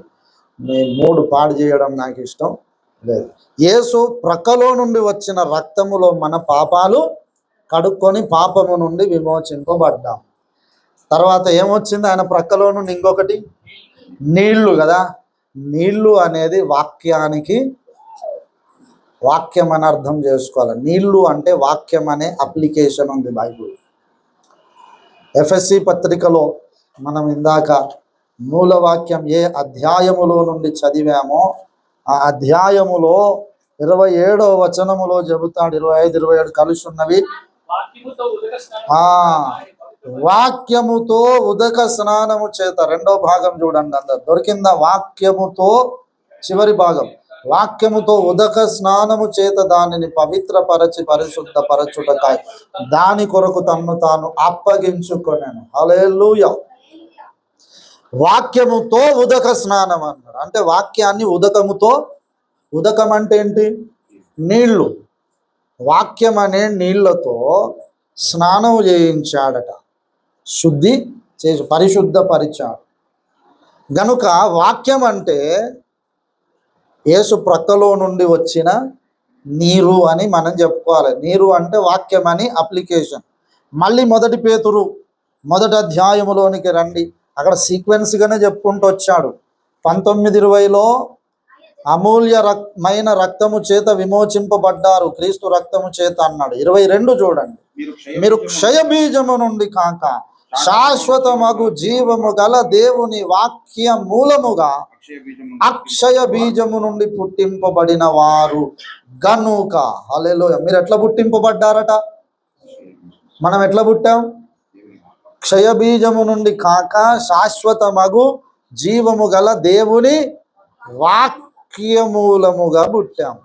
మీ మూడు పాడు చేయడం నాకు ఇష్టం లేదు. యేసు ప్రక్కలో నుండి వచ్చిన రక్తములో మన పాపాలు కడుక్కొని పాపము నుండి విమోచింపబడ్డాం. తర్వాత ఏమొచ్చింది? ఆయన ప్రక్కలో నుండి ఇంకొకటి నీళ్లు కదా. నీళ్లు అనేది వాక్యానికి, వాక్యం అని అర్థం చేసుకోవాలి. నీళ్లు అంటే వాక్యం అనే అప్లికేషన్ ఉంది బైబుల్. ఎఫ్ఎస్సి పత్రికలో మనం ఇందాక మూలవాక్యం ఏ అధ్యాయములో నుండి చదివామో ఆ అధ్యాయములో 27వ వచనములో చెబుతాడు. 25, 27 కలిసి ఉన్నవి. వాక్యముతో ఉదక స్నానము చేత, 2వ భాగం చూడండి అందరు. దొరికిందా? వాక్యముతో చివరి భాగం. వాక్యముతో ఉదక స్నానము చేత దానిని పవిత్రపరచి పరిశుద్ధపరచుటకాయ దాని కొరకు తన్ను తాను అప్పగించుకొనెను. హల్లెలూయా. వాక్యముతో ఉదక స్నానం అన్నాడు. అంటే వాక్యాన్ని ఉదకముతో, ఉదకం అంటే ఏంటి? నీళ్లు. వాక్యం అనే నీళ్లతో స్నానం చేయించాడట, శుద్ధి చేసి పరిశుద్ధపరిచాడు. గనుక వాక్యం అంటే యేసు ప్రక్కలో నుండి వచ్చిన నీరు అని మనం చెప్పుకోవాలి. నీరు అంటే వాక్యం అని అప్లికేషన్. మళ్ళీ 1 పేతురు 1వ అధ్యాయములోనికి రండి. అక్కడ సీక్వెన్స్గానే చెప్పుకుంటూ వచ్చాడు. 19-20లో అమూల్యమైన రక్తము చేత విమోచింపబడ్డారు క్రీస్తు రక్తము చేత అన్నాడు. 22 చూడండి. మీరు క్షయబీజము నుండి కాక శాశ్వతమగు జీవము గల దేవుని వాక్య మూలముగా అక్షయ బీజము నుండి పుట్టింపబడిన వారు గనుక. హల్లెలూయా. మీరు ఎట్లా పుట్టింపబడ్డారట? మనం ఎట్లా పుట్టాం? క్షయ బీజము నుండి కాక శాశ్వతమగు జీవము గల దేవుని వాక్యమూలముగా పుట్టాం.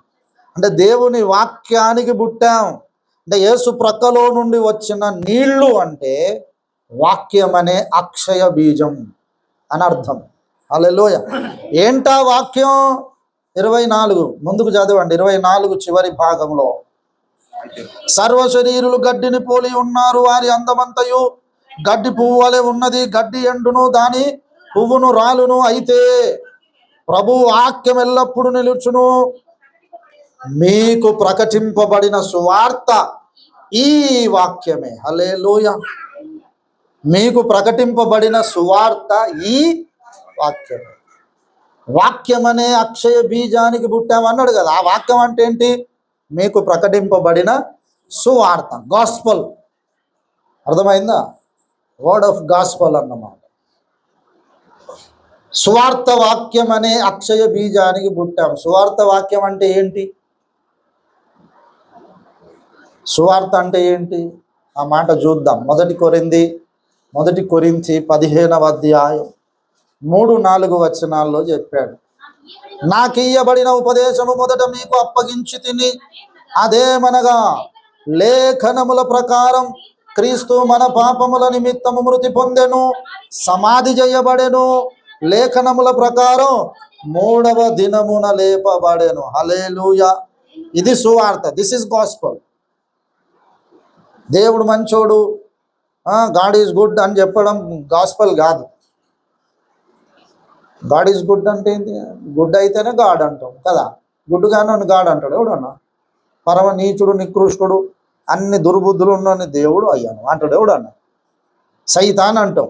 అంటే దేవుని వాక్యానికి పుట్టాం. అంటే యేసు ప్రక్కలో నుండి వచ్చిన నీళ్లు అంటే వాక్యం అనే అక్షయ బీజం అని అర్థం. హల్లెలూయా. ఏంటా వాక్యం? 24 ముందుకు చదవండి. 24 చివరి భాగంలో, సర్వ శరీరులు గడ్డిని పోలి ఉన్నారు, వారి అందమంతయు గడ్డి పువ్వు వలె ఉన్నది, గడ్డి ఎండును, దాని పువ్వును రాలును, అయితే ప్రభు వాక్యం ఎల్లప్పుడు నిలుచును. మీకు ప్రకటింపబడిన సువార్త ఈ వాక్యమే. హల్లెలూయా. మీకు ప్రకటింపబడిన సువార్త ఈ వాక్యమే. వాక్యం అనే అక్షయ బీజానికి పుట్టామన్నాడు కదా. ఆ వాక్యం అంటే ఏంటి? మీకు ప్రకటింపబడిన సువార్త, గాస్పల్. అర్థమైందా? వర్డ్ ఆఫ్ గాస్పల్ అన్నమాట. సువార్త వాక్యం అనే అక్షయ బీజానికి పుట్టాం. సువార్త వాక్యం అంటే ఏంటి? సువార్త అంటే ఏంటి? ఆ మాట చూద్దాం. 1 కొరింథీ 15వ అధ్యాయం 3-4 వచనాల్లో చెప్పాడు. నాకు ఇయ్యబడిన ఉపదేశము మొదట మీకు అప్పగించి తిని, అదేమనగా లేఖనముల ప్రకారం క్రీస్తు మన పాపముల నిమిత్తము మృతి పొందెను, సమాధి చేయబడెను, లేఖనముల ప్రకారం 3వ దినమున లేపబడెను. హల్లెలూయా. ఇది సువార్త. This is gospel. దేవుడు మంచోడు, గాడ్ ఈజ్ గుడ్ అని చెప్పడం గాస్పల్ కాదు. గాడ్ ఈజ్ గుడ్ అంటే ఏంటి? గుడ్ అయితేనే గాడ్ అంటాం కదా. గుడ్డుగానే గాడ్ అంటాడు ఎవడన్నా? పరమ నీచుడు, నికృష్టుడు, అన్ని దుర్బుద్ధులు ఉన్నని దేవుడు అయ్యాను అంటాడు ఎవడన్నా? సైతాన్ అంటాం,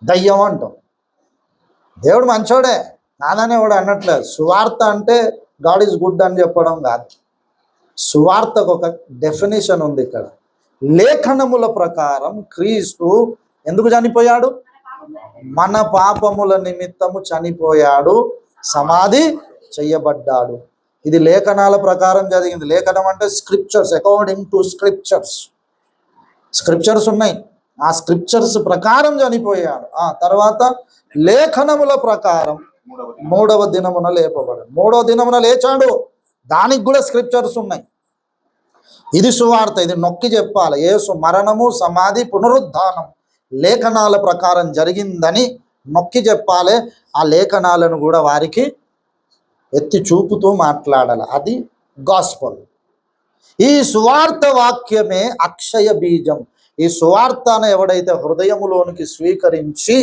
దయ్యం అంటాం. దేవుడు మంచోడే కాదని ఎవడు అనట్లేదు. సువార్త అంటే గాడ్ ఈజ్ గుడ్ అని చెప్పడం కాదు. సువార్తకు ఒక డెఫినేషన్ ఉంది ఇక్కడ. లేఖనముల ప్రకారం క్రీస్తు ఎందుకు చనిపోయాడు? మన పాపముల నిమిత్తము చనిపోయాడు, సమాధి చెయ్యబడ్డాడు. ఇది లేఖనాల ప్రకారం జరిగింది. లేఖనం అంటే స్క్రిప్చర్స్, అకార్డింగ్ టు స్క్రిప్చర్స్ ఉన్నాయి. ఆ స్క్రిప్చర్స్ ప్రకారం చనిపోయాడు. ఆ తర్వాత లేఖనముల ప్రకారం 3వ దినమున లేపబడాడు. 3వ దినమున లేచాడు. దానికి కూడా స్క్రిప్చర్స్ ఉన్నాయి. ఇది సువార్త. ఇది నొక్కి చెప్పాలి. యేసు మరణము, సమాధి, పునరుద్ధానం లేఖనాల ప్రకారం జరిగిందని నొక్కి చెప్పాలి. ఆ లేఖనాలను కూడా వారికి ఎత్తి చూపుతూ మాట్లాడాలి. అది గాస్పల్. ఈ సువార్త వాక్యమే అక్షయ బీజం. ఈ సువార్తను ఎవడైతే హృదయములోనికి స్వీకరించి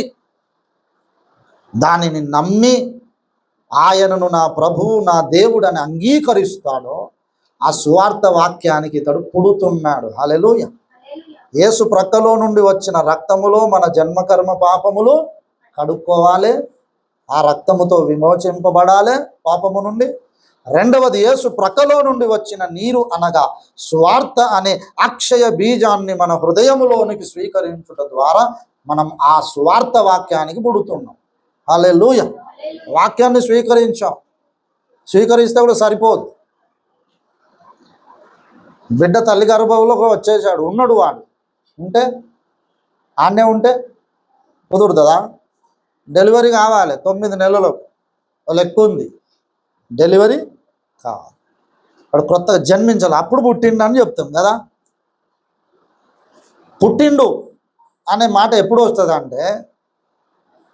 దానిని నమ్మి ఆయనను నా ప్రభువు, నా దేవుడు అని అంగీకరిస్తాడో ఆ సువార్త వాక్యానికి ఇతడు పుడుతున్నాడు. హల్లెలూయా. యేసు ప్రక్కలో నుండి వచ్చిన రక్తములో మన జన్మకర్మ పాపములు కడుక్కోవాలి. ఆ రక్తముతో విమోచింపబడాలి పాపము నుండి. రెండవది, యేసు ప్రక్కలో నుండి వచ్చిన నీరు అనగా సువార్త అనే అక్షయ బీజాన్ని మన హృదయములోనికి స్వీకరించుట ద్వారా మనం ఆ సువార్త వాక్యానికి పుడుతున్నాం. హల్లెలూయా. వాక్యాన్ని స్వీకరిస్తే కూడా సరిపోదు. బిడ్డ తల్లి గర్భంలోకి వచ్చేసాడు, ఉన్నాడు, వాడు ఉంటే ఆడనే ఉంటే కుదురుతుందా? డెలివరీ కావాలి 9 నెలలకు, లెక్క ఉంది. డెలివరీ కావాలి, వాడు కొత్తగా జన్మించాలి. అప్పుడు పుట్టిండు అని చెప్తాం కదా. పుట్టిండు అనే మాట ఎప్పుడు వస్తుంది అంటే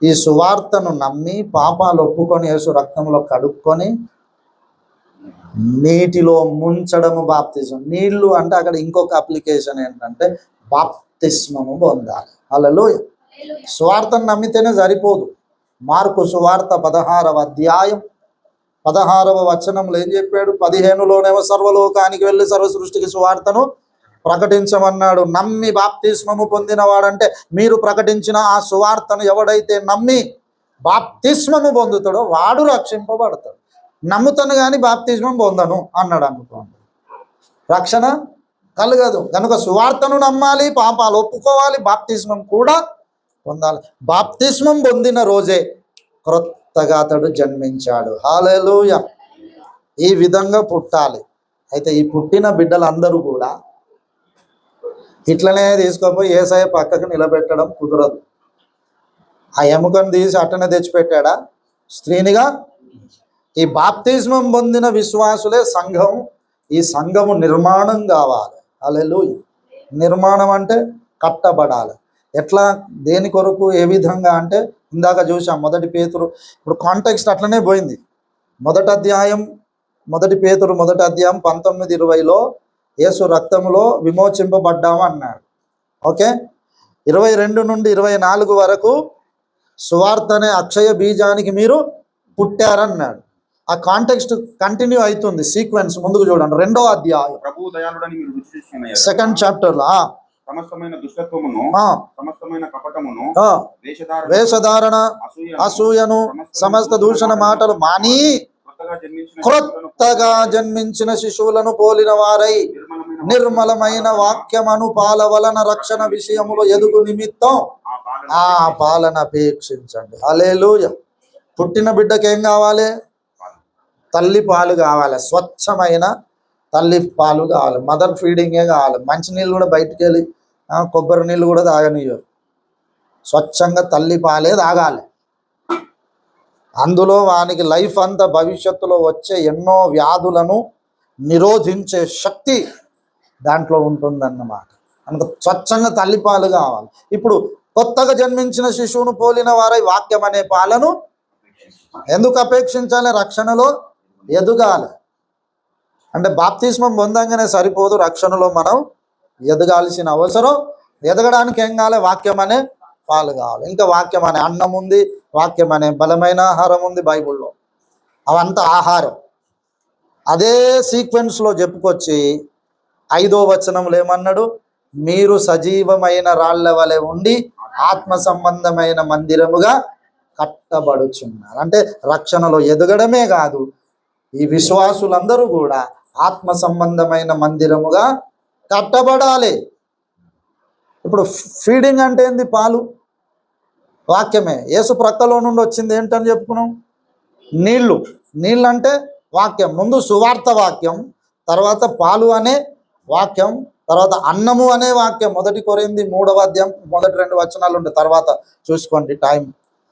ఈ సువార్తను నమ్మి పాపాలు ఒప్పుకొని యేసు రక్తంలో కడుక్కొని నీటిలో ముంచడము బాప్తిజం. నీళ్లు అంటే అక్కడ ఇంకొక అప్లికేషన్ ఏంటంటే బాప్తిస్మము పొందాలి. హల్లెలూయా. సువార్తను నమ్మితేనే సరిపోదు. మార్కు సువార్త 16వ అధ్యాయం 16వ వచనంలో ఏం చెప్పాడు? 15లోనేమో సర్వలోకానికి వెళ్ళి సర్వ సృష్టికి సువార్తను ప్రకటించమన్నాడు. నమ్మి బాప్తిస్మము పొందినవాడంటే మీరు ప్రకటించిన ఆ సువార్తను ఎవడైతే నమ్మి బాప్తిస్మము పొందుతాడో వాడు రక్షింపబడతాడు. నమ్ముతాను కానీ బాప్తిస్మం పొందను అన్నాడు అనుకోండి, రక్షణ కలగదు. కనుక సువార్తను నమ్మాలి, పాపాలు ఒప్పుకోవాలి, బాప్తిస్మం కూడా పొందాలి. బాప్తిస్మం పొందిన రోజే క్రొత్తగా అతడు జన్మించాడు. హల్లెలూయా. ఈ విధంగా పుట్టాలి. అయితే ఈ పుట్టిన బిడ్డలందరూ కూడా ఇట్లనే తీసుకుపోయి యేసయ్య పక్కకు నిలబెట్టడం కుదరదు. ఆ ఎముకను తీసి అట్టనే తెచ్చిపెట్టాడా స్త్రీనిగా? ఈ బాప్తిస్మం పొందిన విశ్వాసులే సంఘం. ఈ సంఘము నిర్మాణం కావాలి. హల్లెలూయా. నిర్మాణం అంటే కట్టబడాలి. ఎట్లా, దేని కొరకు, ఏ విధంగా అంటే ఇందాక చూసాం 1 పేతురు. ఇప్పుడు కాంటెక్స్ట్ అట్లనే పోయింది. 1 పేతురు 1 అధ్యాయం 19-20లో యేసు రక్తములో విమోచింపబడ్డాము అన్నాడు. ఓకే, 22 నుండి 24 వరకు సువార్త అనే అక్షయ బీజానికి మీరు పుట్టారన్నాడు. ఆ కాంటెక్స్ట్ కంటిన్యూ అవుతుంది, సీక్వెన్స్ ముందుకు చూడండి. 2వ అధ్యాయం ప్రభువు దయాళుడని మీరు రుచి చూసి ఉన్నారు. 2nd చాప్టర్లో సమస్తమైన దుష్టత్వమును, సమస్తమైన కపటమును, వేషధారణ, అసూయను, సమస్త దూషణ మాటలు మాని క్రొత్తగా జన్మించిన శిశువులను పోలిన వారై నిర్మలమైన వాక్యమను పాల వలన రక్షణ విషయములో ఎదుగు నిమిత్తం ఆ పాలన అపేక్షించండి. హల్లెలూయా. పుట్టిన బిడ్డకి ఏం కావాలి? తల్లి పాలు కావాలి, స్వచ్ఛమైన తల్లి పాలు కావాలి, మదర్ ఫీడింగే కావాలి. మంచినీళ్ళు కూడా బయటికి వెళ్ళి కొబ్బరి నీళ్ళు కూడా తాగనియ్యరు, స్వచ్ఛంగా తల్లి పాలే తాగాలి. అందులో వానికి లైఫ్ అంతా భవిష్యత్తులో వచ్చే ఎన్నో వ్యాధులను నిరోధించే శక్తి దాంట్లో ఉంటుందన్నమాట. మనకు స్వచ్ఛంగా తల్లిపాలు కావాలి. ఇప్పుడు కొత్తగా జన్మించిన శిశువును పోలిన వారై వాక్యం అనే పాలను ఎందుకు అపేక్షించాలి? రక్షణలో ఎదగాలి. అంటే బాప్తిస్మం పొందంగానే సరిపోదు, రక్షణలో మనం ఎదగాల్సిన అవసరం. ఎదగడానికి ఏం కావాలి? వాక్యం అనే పాలు కావాలి. ఇంకా వాక్యం అనే అన్నం ఉంది, వాక్యం అనే బలమైన ఆహారం ఉంది బైబిల్లో. అవంతా ఆహారం. అదే సీక్వెన్స్లో చెప్పుకొచ్చి 5వ వచనంలో ఏమన్నాడు? మీరు సజీవమైన రాళ్ల వలె ఉండి ఆత్మ సంబంధమైన మందిరముగా కట్టబడుచున్నారు. అంటే రక్షణలో ఎదగడమే కాదు, ఈ విశ్వాసులందరూ కూడా ఆత్మ సంబంధమైన మందిరముగా కట్టబడాలి. ఇప్పుడు ఫీడింగ్ అంటే ఏంది? పాలు, వాక్యమే. యేసు ప్రక్కలో నుండి వచ్చింది ఏంటని చెప్పుకున్నాం? నీళ్ళు. నీళ్ళు అంటే వాక్యం. ముందు సువార్త వాక్యం, తర్వాత పాలు అనే వాక్యం, తర్వాత అన్నము అనే వాక్యం. 1 కొరింథీ 3వ అధ్యాయం 1-2 వచనాలు ఉంటాయి, తర్వాత చూసుకోండి, టైం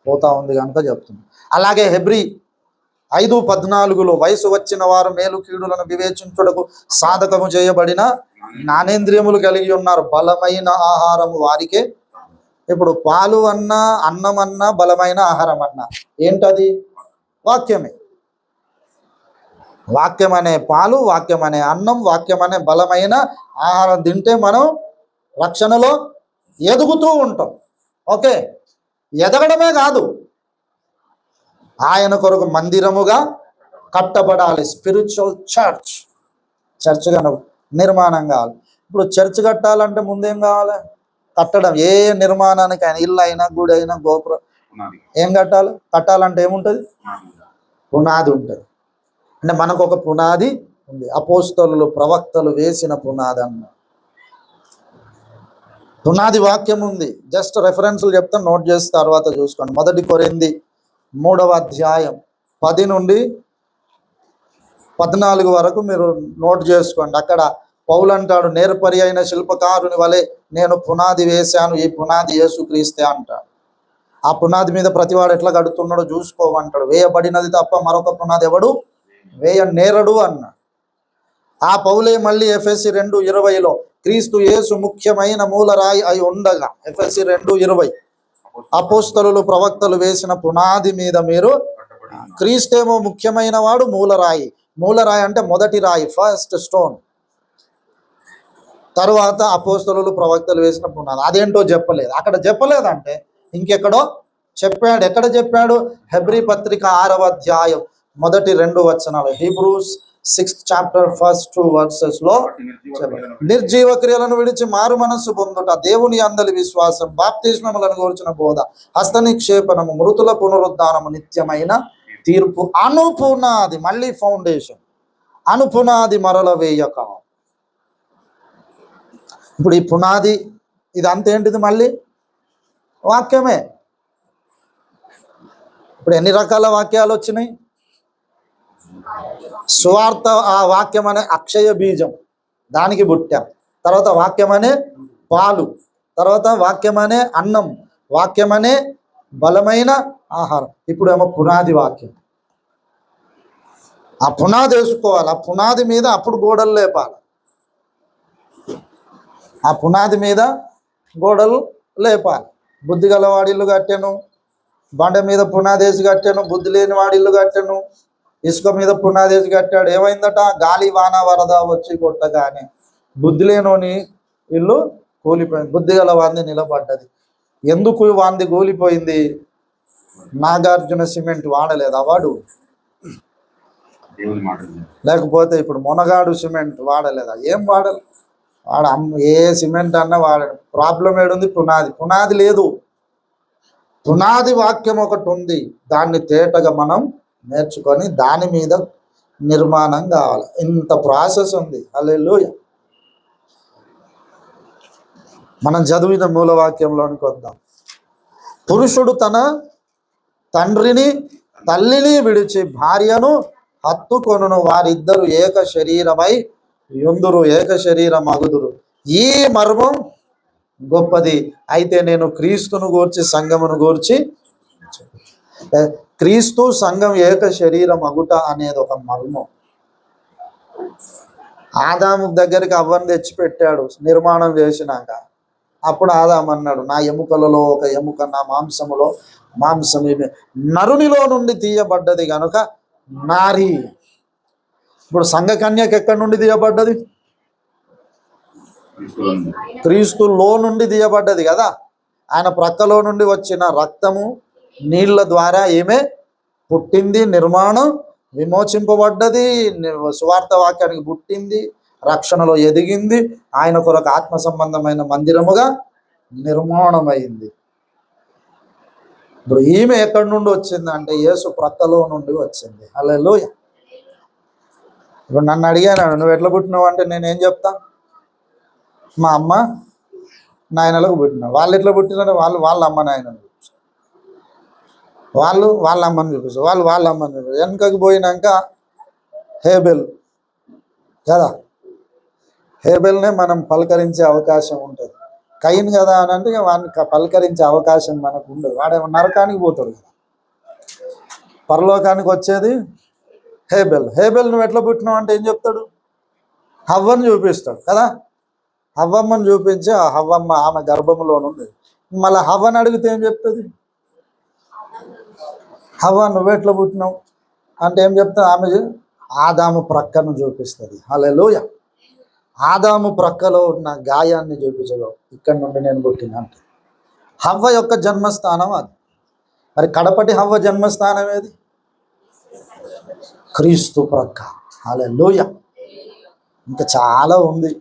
పోతా ఉంది కనుక చెప్తుంది. అలాగే హెబ్రీ 5:14లో వయసు వచ్చిన వారు మేలు కీడులను వివేచించుటకు సాధకము చేయబడిన జ్ఞానేంద్రియములు కలిగి ఉన్నారు, బలమైన ఆహారము వారికే. ఇప్పుడు పాలు అన్నా, అన్నం అన్నా, బలమైన ఆహారం అన్నా ఏంటది? వాక్యమే. వాక్యం అనే పాలు, వాక్యం అనే అన్నం, వాక్యం అనే బలమైన ఆహారం తింటే మనం రక్షణలో ఎదుగుతూ ఉంటాం. ఓకే, ఎదగడమే కాదు, ఆయన కొరకు మందిరముగా కట్టబడాలి. స్పిరిచువల్ చర్చ్గా నిర్మాణం కావాలి. ఇప్పుడు చర్చ్ కట్టాలంటే ముందేం కావాలి? కట్టడం. ఏ నిర్మాణానికి అయినా, ఇల్లు అయినా, గుడి అయినా, గోపురం ఏం కట్టాలి? కట్టాలంటే ఏముంటుంది? పునాది ఉంటుంది. అంటే మనకు ఒక పునాది ఉంది, అపోస్తలులు ప్రవక్తలు వేసిన పునాది అన్న పునాది వాక్యం ఉంది. జస్ట్ రెఫరెన్స్లు చెప్తాను, నోట్ చేసి తర్వాత చూసుకోండి. 1 కొరింథీ 3వ అధ్యాయం 10 నుండి 14 వరకు మీరు నోట్ చేసుకోండి. అక్కడ పౌలు అంటాడు, నేర్పరి అయిన శిల్పకారుని వలె నేను పునాది వేశాను, ఈ పునాది యేసుక్రీస్తే అంటాడు. ఆ పునాది మీద ప్రతివాడు ఎట్లా కడుతున్నాడో చూసుకోమంటాడు. వేయబడినది తప్ప మరొక పునాది ఎవడు వేయ నేరడు అన్నాడు. ఆ పౌలే మళ్ళీ ఎఫెసీ 2:20లో క్రీస్తు యేసు ముఖ్యమైన మూలరాయి అయి ఉండగా, ఎఫెసీ 2:20 అపోస్తలులు ప్రవక్తలు వేసిన పునాది మీద మీరు, క్రీస్తేమో ముఖ్యమైన వాడు, మూలరాయి. మూలరాయి అంటే మొదటి రాయి, ఫస్ట్ స్టోన్. తరువాత అపోస్తలులు ప్రవక్తలు వేసిన పునాది. అదేంటో చెప్పలేదు, అక్కడ చెప్పలేదంటే ఇంకెక్కడో చెప్పాడు. ఎక్కడ చెప్పాడు? హెబ్రీ పత్రిక 6వ అధ్యాయం 1-2 వచనాలు. Hebrews 6th chapter 1st 2 verses లో నిర్జీవ క్రియలను విడిచి మారు మనస్సు పొందుట, దేవుని అందలి విశ్వాసం, బాప్తిస్మములను గూర్చిన బోధ, హస్త నిక్షేపణము, మృతుల పునరుద్ధానము, నిత్యమైన తీర్పు, అనుపునాది. మళ్ళీ ఫౌండేషన్, అనుపునాది మరల వేయక. ఇప్పుడు ఈ పునాది ఇదంతేంటిది? మళ్ళీ వాక్యమే. ఇప్పుడు ఎన్ని రకాల వాక్యాలు వచ్చినాయి? సువార్త, ఆ వాక్యం అనే అక్షయ బీజం, దానికి పుట్టాం. తర్వాత వాక్యం అనే పాలు, తర్వాత వాక్యం అనే అన్నం, వాక్యం అనే బలమైన ఆహారం. ఇప్పుడు ఏమో పునాది వాక్యం. ఆ పునాది వేసుకోవాలి, ఆ పునాది మీద అప్పుడు గోడలు లేపాలి. ఆ పునాది మీద గోడలు లేపాలి. బుద్ధి గలవాడి ఇల్లు కట్టాను, బండ మీద పునాదేసి కట్టాను. బుద్ధి లేని వాడి ఇల్లు కట్టాను, ఇసుక మీద పునాదేసి కట్టాడు. ఏమైందట? గాలి వాన వరద వచ్చి కొట్టగానే బుద్ధి లేనోని ఇల్లు కూలిపోయింది, బుద్ధి గల వాంది నిలబడ్డది. ఎందుకు వాంది కూలిపోయింది? నాగార్జున సిమెంట్ వాడలేదా వాడు? దేవుని మాట లేకపోతే ఇప్పుడు మునగాడు సిమెంట్ వాడలేదా? ఏం వాడలేదు. వాడు ఏ సిమెంట్ అన్నా వాడాడు. ప్రాబ్లం ఏడుంది? పునాది లేదు. పునాది వాక్యం ఒకటి ఉంది, దాన్ని తేటగా మనం నేర్చుకొని దాని మీద నిర్మాణం కావాలి. ఇంత ప్రాసెస్ ఉంది. హల్లెలూయా. మనం చదివిన మూలవాక్యంలోనికి వద్దాం. పురుషుడు తన తండ్రిని తల్లిని విడిచి భార్యను హత్తుకొనును, వారిద్దరు ఏక శరీరమై యుందురు, ఏక శరీరం అగుదురు. ఈ మర్మం గొప్పది. అయితే నేను క్రీస్తును గూర్చి సంఘమును గూర్చి, క్రీస్తు సంఘం ఏక శరీరం అగుట అనేది ఒక మర్మం. ఆదాము దగ్గరికి అవ్వని తెచ్చిపెట్టాడు నిర్మాణం చేసినాక. అప్పుడు ఆదాము అన్నాడు, నా ఎముకలలో ఒక ఎముక, నా మాంసములో మాంసం నరునిలో నుండి తీయబడ్డది కనుక నారి. ఇప్పుడు సంఘ కన్యక ఎక్కడి నుండి తీయబడ్డది? క్రీస్తులో నుండి తీయబడ్డది కదా. ఆయన ప్రక్కలో నుండి వచ్చిన రక్తము నీళ్ళ ద్వారా ఏమే పుట్టింది, నిర్మాణం విమోచింపబడ్డది, సువార్త వాక్యానికి పుట్టింది, రక్షణలో ఎదిగింది, ఆయన కొరకు ఆత్మ సంబంధమైన మందిరముగా నిర్మాణమైంది. ఇప్పుడు ఈమె ఎక్కడి నుండి వచ్చింది అంటే యేసు ప్రక్కలో నుండి వచ్చింది. హల్లెలూయా. ఇప్పుడు నన్ను అడిగాను, నువ్వు ఎట్లా పుట్టినావు అంటే నేనేం చెప్తా? మా అమ్మ నాయనలకు పుట్టినారు. వాళ్ళు ఎట్లా పుట్టినారు? వాళ్ళ అమ్మ నాయనలు చూపిస్తారు, వాళ్ళ అమ్మని చూపిస్తారు, వాళ్ళ అమ్మని చూపిస్తారు. వెనుకకి పోయినాక హేబెల్ కదా, హేబెల్నే మనం పలకరించే అవకాశం ఉంటుంది. కయ్యను కదా అని అంటే వాడిని పలకరించే అవకాశం మనకు ఉండదు. వాడేమో నరకానికి పోతాడు కదా. పరలోకానికి వచ్చేది హేబెల్ నువ్వు ఎట్లా పుట్టినావు అంటే ఏం చెప్తాడు? హవ్వను చూపిస్తాడు కదా. హవ్వమ్మను చూపించి ఆ హవ్వమ్మ ఆమె గర్భంలో నుండి మళ్ళీ హవ్వను అడిగితే ఏం చెప్తుంది? హవ్వ నువ్వెట్లా పుట్టినావు అంటే ఏం చెప్తా? ఆమె ఆదాము ప్రక్కను చూపిస్తుంది. హల్లెలూయా. ఆదాము ప్రక్కలో ఉన్న గాయాన్ని చూపించగలవు, ఇక్కడ నుండి నేను పుట్టిన అంటే. హవ్వ యొక్క జన్మస్థానం అది. మరి కడపటి హవ్వ జన్మస్థానం ఏది? క్రీస్తు ప్రక్క. హల్లెలూయా. ఇంకా చాలా ఉంది.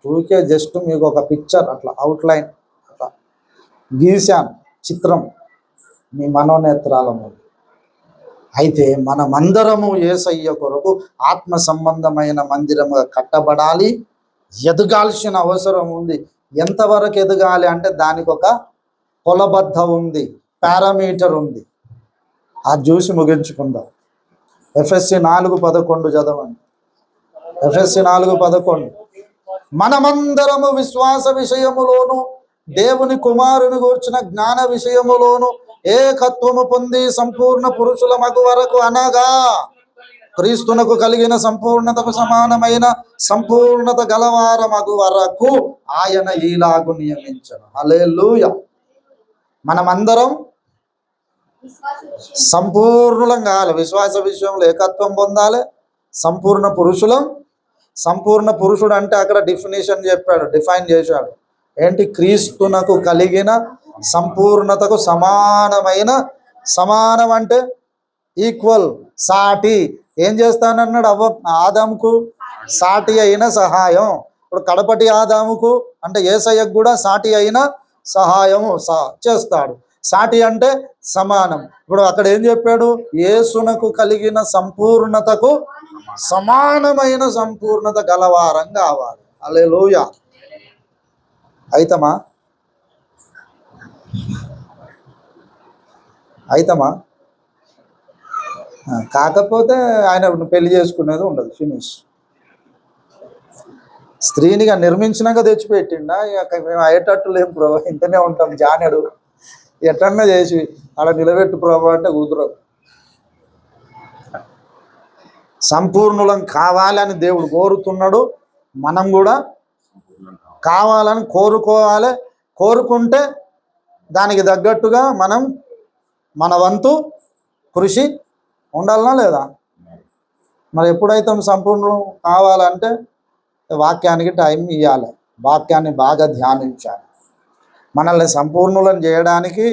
టూకే జస్ట్ మీకు ఒక పిక్చర్ అట్లా అవుట్లైన్ అట్లా గీశాను, చిత్రం మీ మనోనేత్రాల మీద. అయితే మనమందరము యేసయ్య కొరకు ఆత్మ సంబంధమైన మందిరముగా కట్టబడాలి, ఎదగాల్సిన అవసరం ఉంది. ఎంతవరకు ఎదగాలి అంటే దానికి ఒక కొలబద్ద ఉంది, పారామీటర్ ఉంది. అది చూసి ముగించుకుందాం. ఎఫ్ఎస్సి 4:11 చదవండి. ఎఫ్ఎస్సి 4:11. మనమందరము విశ్వాస విషయములోను దేవుని కుమారుని గూర్చిన జ్ఞాన విషయములోను ఏకత్వము పొంది సంపూర్ణ పురుషుల మగు వరకు, అనగా క్రీస్తునకు కలిగిన సంపూర్ణతకు సమానమైన సంపూర్ణత గలవార మగు వరకు ఆయన ఈలాగు నియమించను. హల్లెలూయా. మనమందరం సంపూర్ణులం కావాలి. విశ్వాస విషయంలో ఏకత్వం పొందాలి, సంపూర్ణ పురుషులం. సంపూర్ణ పురుషుడు అంటే అక్కడ డెఫినేషన్ చెప్పాడు, డిఫైన్ చేశాడు. ఏంటి? క్రీస్తునకు కలిగిన సంపూర్ణతకు సమానమైన, సమానం అంటే ఈక్వల్, సాటి. ఏం చేస్తానన్నాడు? ఆదాముకు సాటి అయిన సహాయం. ఇప్పుడు కడపటి ఆదాముకు అంటే యేసయ్యకు కూడా సాటి అయిన సహాయము చేస్తాడు. సాటి అంటే సమానం. ఇప్పుడు అక్కడ ఏం చెప్పాడు? యేసునకు కలిగిన సంపూర్ణతకు సమానమైన సంపూర్ణత గలవారం కావాలి. హల్లెలూయా. అయితమా? కాకపోతే ఆయన పెళ్లి చేసుకునేది ఉండదు, ఫినిష్. స్త్రీనిగా నిర్మించినాక తెచ్చిపెట్టిండా? మేము అయ్యేటట్టు లేం ప్రభు, ఇంతనే ఉంటాం జానెడు, ఎటన్నా చేసి అలా నిలబెట్టు ప్రభు అంటే కుదరదు. సంపూర్ణులం కావాలని దేవుడు కోరుతున్నాడు. మనం కూడా కావాలని కోరుకోవాలి. కోరుకుంటే దానికి తగ్గట్టుగా మనం మన వంతు కృషి ఉండాలనా లేదా? మరి ఎప్పుడైతే సంపూర్ణం కావాలంటే వాక్యానికి టైం ఇవ్వాలి, వాక్యాన్ని బాగా ధ్యానించాలి. మనల్ని సంపూర్ణులను చేయడానికి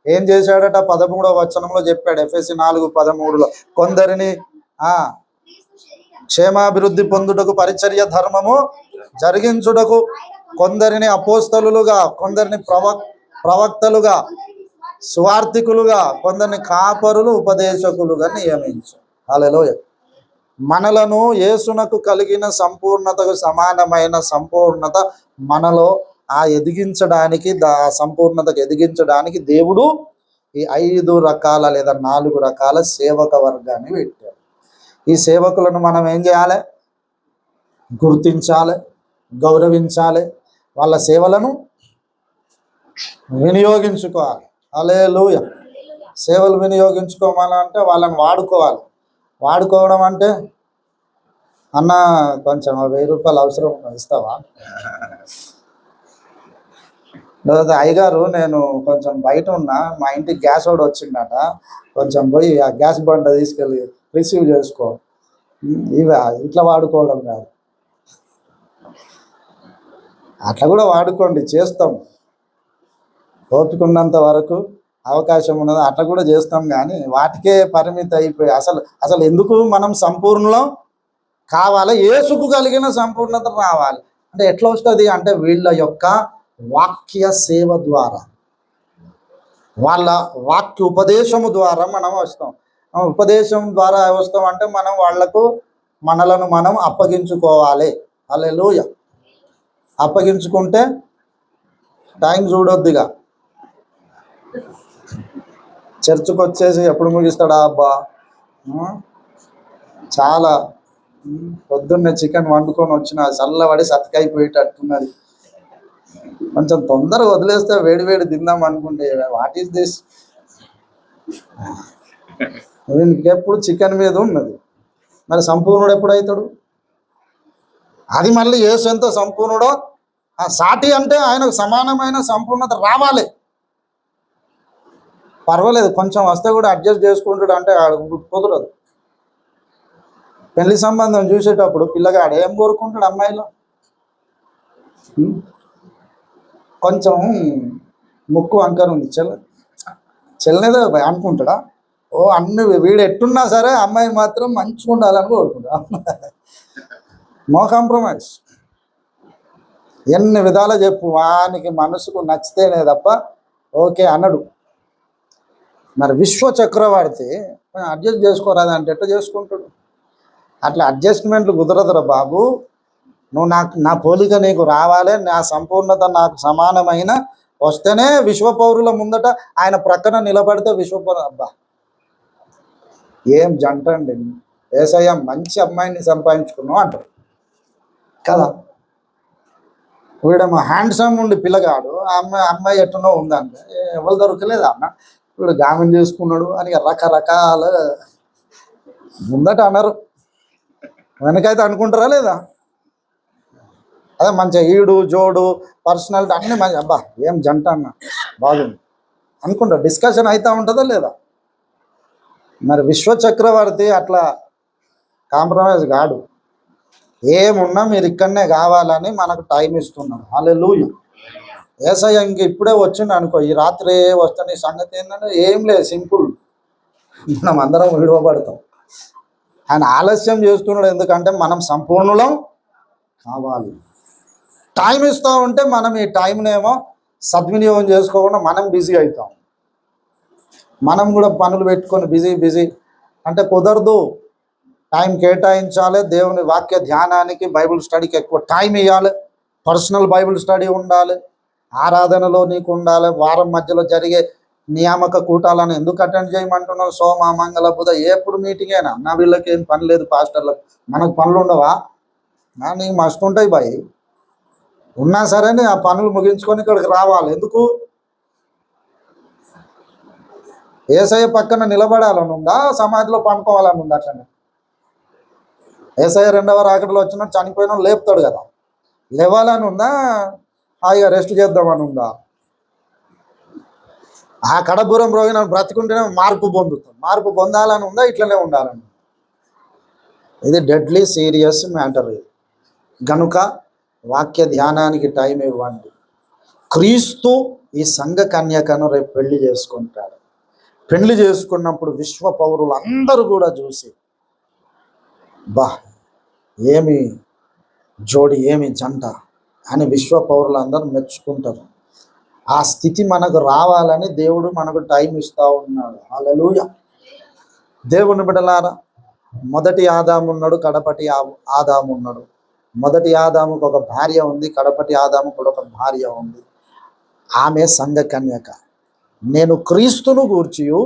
ఏం చేశాడట? 13వ వచనంలో చెప్పాడు, ఎఫెసీ 4:13లో కొందరిని క్షేమాభివృద్ధి పొందుటకు పరిచర్య ధర్మము జరిగించుటకు కొందరిని అపోస్తలులుగా, కొందరిని ప్రవక్తలుగా, సువార్థికులుగా, కొందరిని కాపరులు, ఉపదేశకులుగా నియమించు. హల్లెలూయ. మనలను యేసునకు కలిగిన సంపూర్ణతకు సమానమైన సంపూర్ణత మనలో ఎదిగించడానికి, సంపూర్ణతకు ఎదిగించడానికి దేవుడు ఈ 5 రకాల లేదా 4 రకాల సేవక వర్గాన్ని పెట్టాడు. ఈ సేవకులను మనం ఏం చేయాలి? గుర్తించాలి, గౌరవించాలి, వాళ్ళ సేవలను వినియోగించుకోవాలి. హల్లెలూయా. సేవలు వినియోగించుకోవాలంటే వాళ్ళని వాడుకోవాలి. వాడుకోవడం అంటే, అన్న కొంచెం 1000 రూపాయలు అవసరం ఇస్తావా? లేదా అయ్యగారు నేను కొంచెం బయట ఉన్నా, మా ఇంటికి గ్యాస్ వాడు వచ్చిందట, కొంచెం పోయి ఆ గ్యాస్ బండ తీసుకెళ్ళి రిసీవ్ చేసుకో. ఇవి ఇట్లా వాడుకోవడం కాదు. అట్లా కూడా వాడుకోండి, చేస్తాం. ఓపికన్నంత వరకు, అవకాశం ఉన్నది అట్లా కూడా చేస్తాం. కానీ వాటికే పరిమితి అయిపోయి అసలు ఎందుకు మనం సంపూర్ణం కావాలి? యేసుకు కలిగిన సంపూర్ణత రావాలి అంటే ఎట్లా వస్తుంది అంటే వీళ్ళ యొక్క వాక్య సేవ ద్వారా, వాళ్ళ వాక్య ఉపదేశము ద్వారా మనం వస్తాం. ఉపదేశం ద్వారా వస్తాం అంటే మనం మనలను మనం అప్పగించుకోవాలి. హల్లెలూయా. అప్పగించుకుంటే టైం చూడొద్దుగా. చర్చికి వచ్చేసి ఎప్పుడు ముగిస్తాడా అబ్బా, చాలా పొద్దున్నే చికెన్ వండుకొని వచ్చిన చల్లబడి సతికైపోయేటట్టున్నది, కొంచెం తొందరగా వదిలేస్తే వేడి వేడి తిందాం అనుకుంటే వాట్ ఈస్ దిస్? ఎప్పుడు చికెన్ మీద ఉన్నది. మరి సంపూర్ణుడు ఎప్పుడవుతాడు? అది మళ్ళీ యేసు ఎంత సంపూర్ణుడో సాటి అంటే ఆయనకు సమానమైన సంపూర్ణత రావాలి. పర్వాలేదు, కొంచెం వస్తే కూడా అడ్జస్ట్ చేసుకుంటాడు అంటే కుదరదు. పెళ్లి సంబంధం చూసేటప్పుడు పిల్లగాడు ఏం కోరుకుంటాడు? అమ్మాయిలో కొంచెం ముక్కు వంకర ఉంది, చెల్లనేదో అనుకుంటాడా? అన్ని వీడు ఎట్టున్నా సరే అమ్మాయి మాత్రం మంచిగా ఉండాలని కోరుకుంటా. No compromise. ఎన్ని విధాలు చెప్పు, వానికి మనసుకు నచ్చితేనే తప్ప ఓకే అన్నాడు. మరి విశ్వ చక్రవర్తి అడ్జస్ట్ చేసుకోరాదంటే ఎట్లా చేసుకుంటాడు? అట్లా అడ్జస్ట్మెంట్లు కుదరదురా బాబు. నువ్వు నా పోలిక నీకు రావాలి, నా సంపూర్ణత నాకు సమానమైన వస్తేనే విశ్వ పౌరుల ముందట ఆయన ప్రక్కన నిలబడితే అబ్బా ఏం జంట అండి. యేసయ్య మంచి అమ్మాయిని సంపాదించుకున్నావు అంటారు కదా. వీడేమో హ్యాండ్సమ్ ఉండి పిల్లగాడు, అమ్మాయి ఎట్టునో ఉందంటే ఎవరు దొరకలేదు అన్న, వీడు గామిని చేసుకున్నాడు అని రకరకాల ముందట అన్నారు. వెనకైతే అనుకుంటారా లేదా? అదే మంచిగా ఈడు జోడు పర్సనాలిటీ అన్నీ మంచి, అబ్బా ఏం జంట అన్న బాగుంది అనుకుంటా, డిస్కషన్ అవుతూ ఉంటుందా లేదా? మరి విశ్వ చక్రవర్తి అట్లా కాంప్రమైజ్ కాడు. ఏమున్నా మీరు ఇక్కడనే కావాలని మనకు టైం ఇస్తున్నాడు. హల్లెలూయా. యేసయ్య ఇంక ఇప్పుడే వచ్చిండు అనుకో, ఈ రాత్రి వస్తే నీ సంగతి ఏంటంటే ఏం లేదు, సింపుల్, మనం అందరం విడవబడతాం. ఆయన ఆలస్యం చేస్తున్నాడు ఎందుకంటే మనం సంపూర్ణులం కావాలి. టైం ఇస్తూ ఉంటే మనం ఈ టైంనేమో సద్వినియోగం చేసుకోకుండా మనం బిజీ అవుతాం. మనం కూడా పనులు పెట్టుకొని బిజీ అంటే కుదరదు. టైం కేటాయించాలి. దేవుని వాక్య ధ్యానానికి, బైబిల్ స్టడీకి ఎక్కువ టైం ఇవ్వాలి. పర్సనల్ బైబిల్ స్టడీ ఉండాలి. ఆరాధనలో నీకు ఉండాలి. వారం మధ్యలో జరిగే నియామక కూటాలను ఎందుకు అటెండ్ చేయమంటున్నావు? సోమ మంగళ బుధ ఎప్పుడు మీటింగేనా? నా వీళ్ళకి ఏం పని లేదు, పాస్టర్లకు మనకు పనులు ఉండవా? నీకు మస్తు ఉంటాయి బాయ్, ఉన్నా సరే ఆ పనులు ముగించుకొని ఇక్కడికి రావాలి. ఎందుకు? యేసయ్య పక్కన నిలబడాలని ఉందా, సమాధిలో పండుకోవాలని ఉందా? అట్లనే యేసయ్య రెండవ రాకడలో వచ్చిన చనిపోయిన లేపుతాడు కదా. లేవాలని ఉందా, హాయిగా రెస్ట్ చేద్దామని ఉందా? ఆ కడబురం రోగిన బ్రతుకుంటేనే మార్పు పొందుతాం. మార్పు పొందాలని ఉందా, ఇట్లనే ఉండాలని? ఇది డెడ్లీ సీరియస్ మ్యాటర్. ఇది గనుక వాక్య ధ్యానానికి టైం ఇవ్వండి. క్రీస్తు ఈ సంఘ కన్యకను రేపు పెళ్లి చేసుకుంటాడు. పెళ్లి చేసుకున్నప్పుడు విశ్వ పౌరులు అందరూ కూడా చూసి, బా ఏమి జోడి, ఏమి జంట అని విశ్వ పౌరులు అందరూ మెచ్చుకుంటారు. ఆ స్థితి మనకు రావాలని దేవుడు మనకు టైం ఇస్తూ ఉన్నాడు. హల్లెలూయా. దేవుని బిడ్డలారా, మొదటి ఆదాము ఉన్నాడు, కడపటి ఆదాము ఉన్నాడు. మొదటి ఆదాముకు ఒక భార్య ఉంది, కడపటి ఆదాముకు కూడా ఒక భార్య ఉంది. ఆమె సంఘ కన్యక. నేను క్రీస్తును గూర్చియు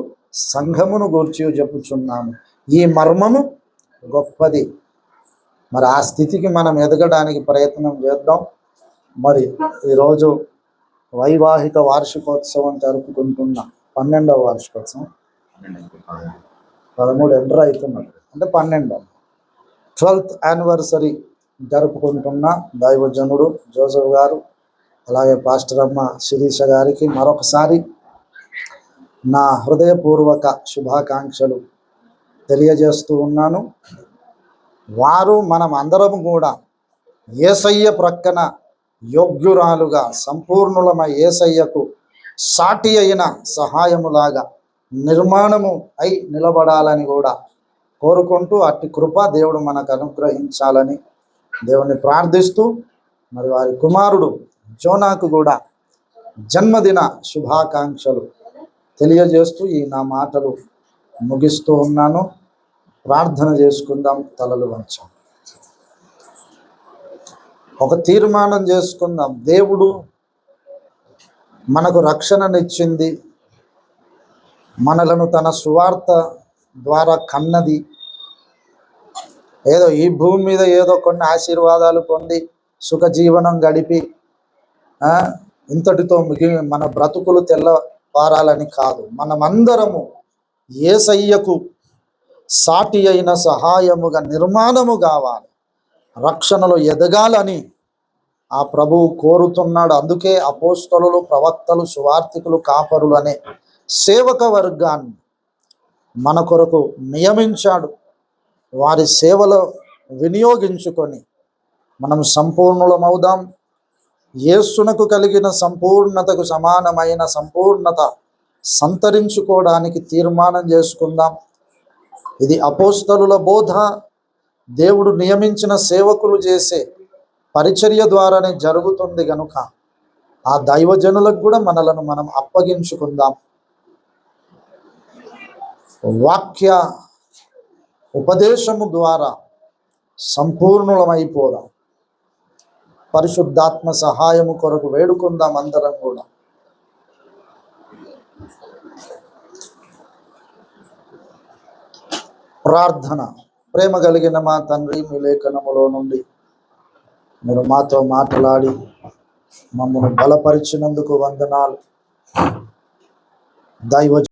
సంఘమును గూర్చియు చెప్పుచున్నాను. ఈ మర్మము గొప్పది. మరి ఆ స్థితికి మనం ఎదగడానికి ప్రయత్నం చేద్దాం. మరి ఈరోజు వైవాహిక వార్షికోత్సవం జరుపుకుంటున్నాం. 12వ వార్షికోత్సవం, 13 ఎంటర్ అవుతున్నాడు అంటే 12వ 12th యానివర్సరీ జరుపుకుంటున్న దైవజనుడు జోసెఫ్ గారు, అలాగే పాస్టర్ అమ్మ శిరీష గారికి మరొకసారి నా హృదయపూర్వక శుభాకాంక్షలు తెలియజేస్తూ ఉన్నాను. వారు మనం అందరం కూడా యేసయ్య ప్రక్కన యోగ్యురాలుగా సంపూర్ణులమై యేసయ్యకు సాటి అయిన సహాయములాగా నిర్మాణము అయి నిలబడాలని కూడా కోరుకుంటూ, అట్టి కృప దేవుడు మనకు అనుగ్రహించాలని దేవుని ప్రార్థిస్తూ, మరి వారి కుమారుడు జోనాకు కూడా జన్మదిన శుభాకాంక్షలు తెలియజేస్తూ ఈ నా మాటలు ముగిస్తూ ఉన్నాను. ప్రార్థన చేసుకుందాం. తలలు వంచాం. ఒక తీర్మానం చేసుకుందాం. దేవుడు మనకు రక్షణనిచ్చింది, మనలను తన సువార్త ద్వారా కన్నది. ఏదో ఈ భూమి మీద ఏదో కొన్ని ఆశీర్వాదాలు పొంది సుఖ జీవనం గడిపి ఇంతటితో మన బ్రతుకులు తెల్లవారాలని కాదు. మనమందరము యేసయ్యకు సాటి అయిన సహాయముగా నిర్మాణము కావాలి, రక్షణలో ఎదగాలని ఆ ప్రభువు కోరుతున్నాడు. అందుకే అపోస్తలులు, ప్రవక్తలు, సువార్తికులు, కాపరులు అనే సేవక వర్గాన్ని మన కొరకు నియమించాడు. వారి సేవలో వినియోగించుకొని మనం సంపూర్ణులమవుదాం. యేసునకు కలిగిన సంపూర్ణతకు సమానమైన సంపూర్ణత సంతరించుకోవడానికి తీర్మానం చేసుకుందాం. ఇది అపోస్తలుల బోధ. దేవుడు నియమించిన సేవకులు చేసే పరిచర్య ద్వారానే జరుగుతుంది. గనుక ఆ దైవజనులకు కూడా మనలను మనం అప్పగించుకుందాం. వాక్య ఉపదేశము ద్వారా సంపూర్ణులమైపోదాం. పరిశుద్ధాత్మ సహాయము కొరకు వేడుకుందాం అందరం కూడా. ప్రార్థన. ప్రేమ కలిగిన మా తండ్రి, మీ లేఖనములో నుండి మీరు మాతో మాట్లాడి మమ్మల్ని బలపరిచినందుకు వందనాలు. దైవ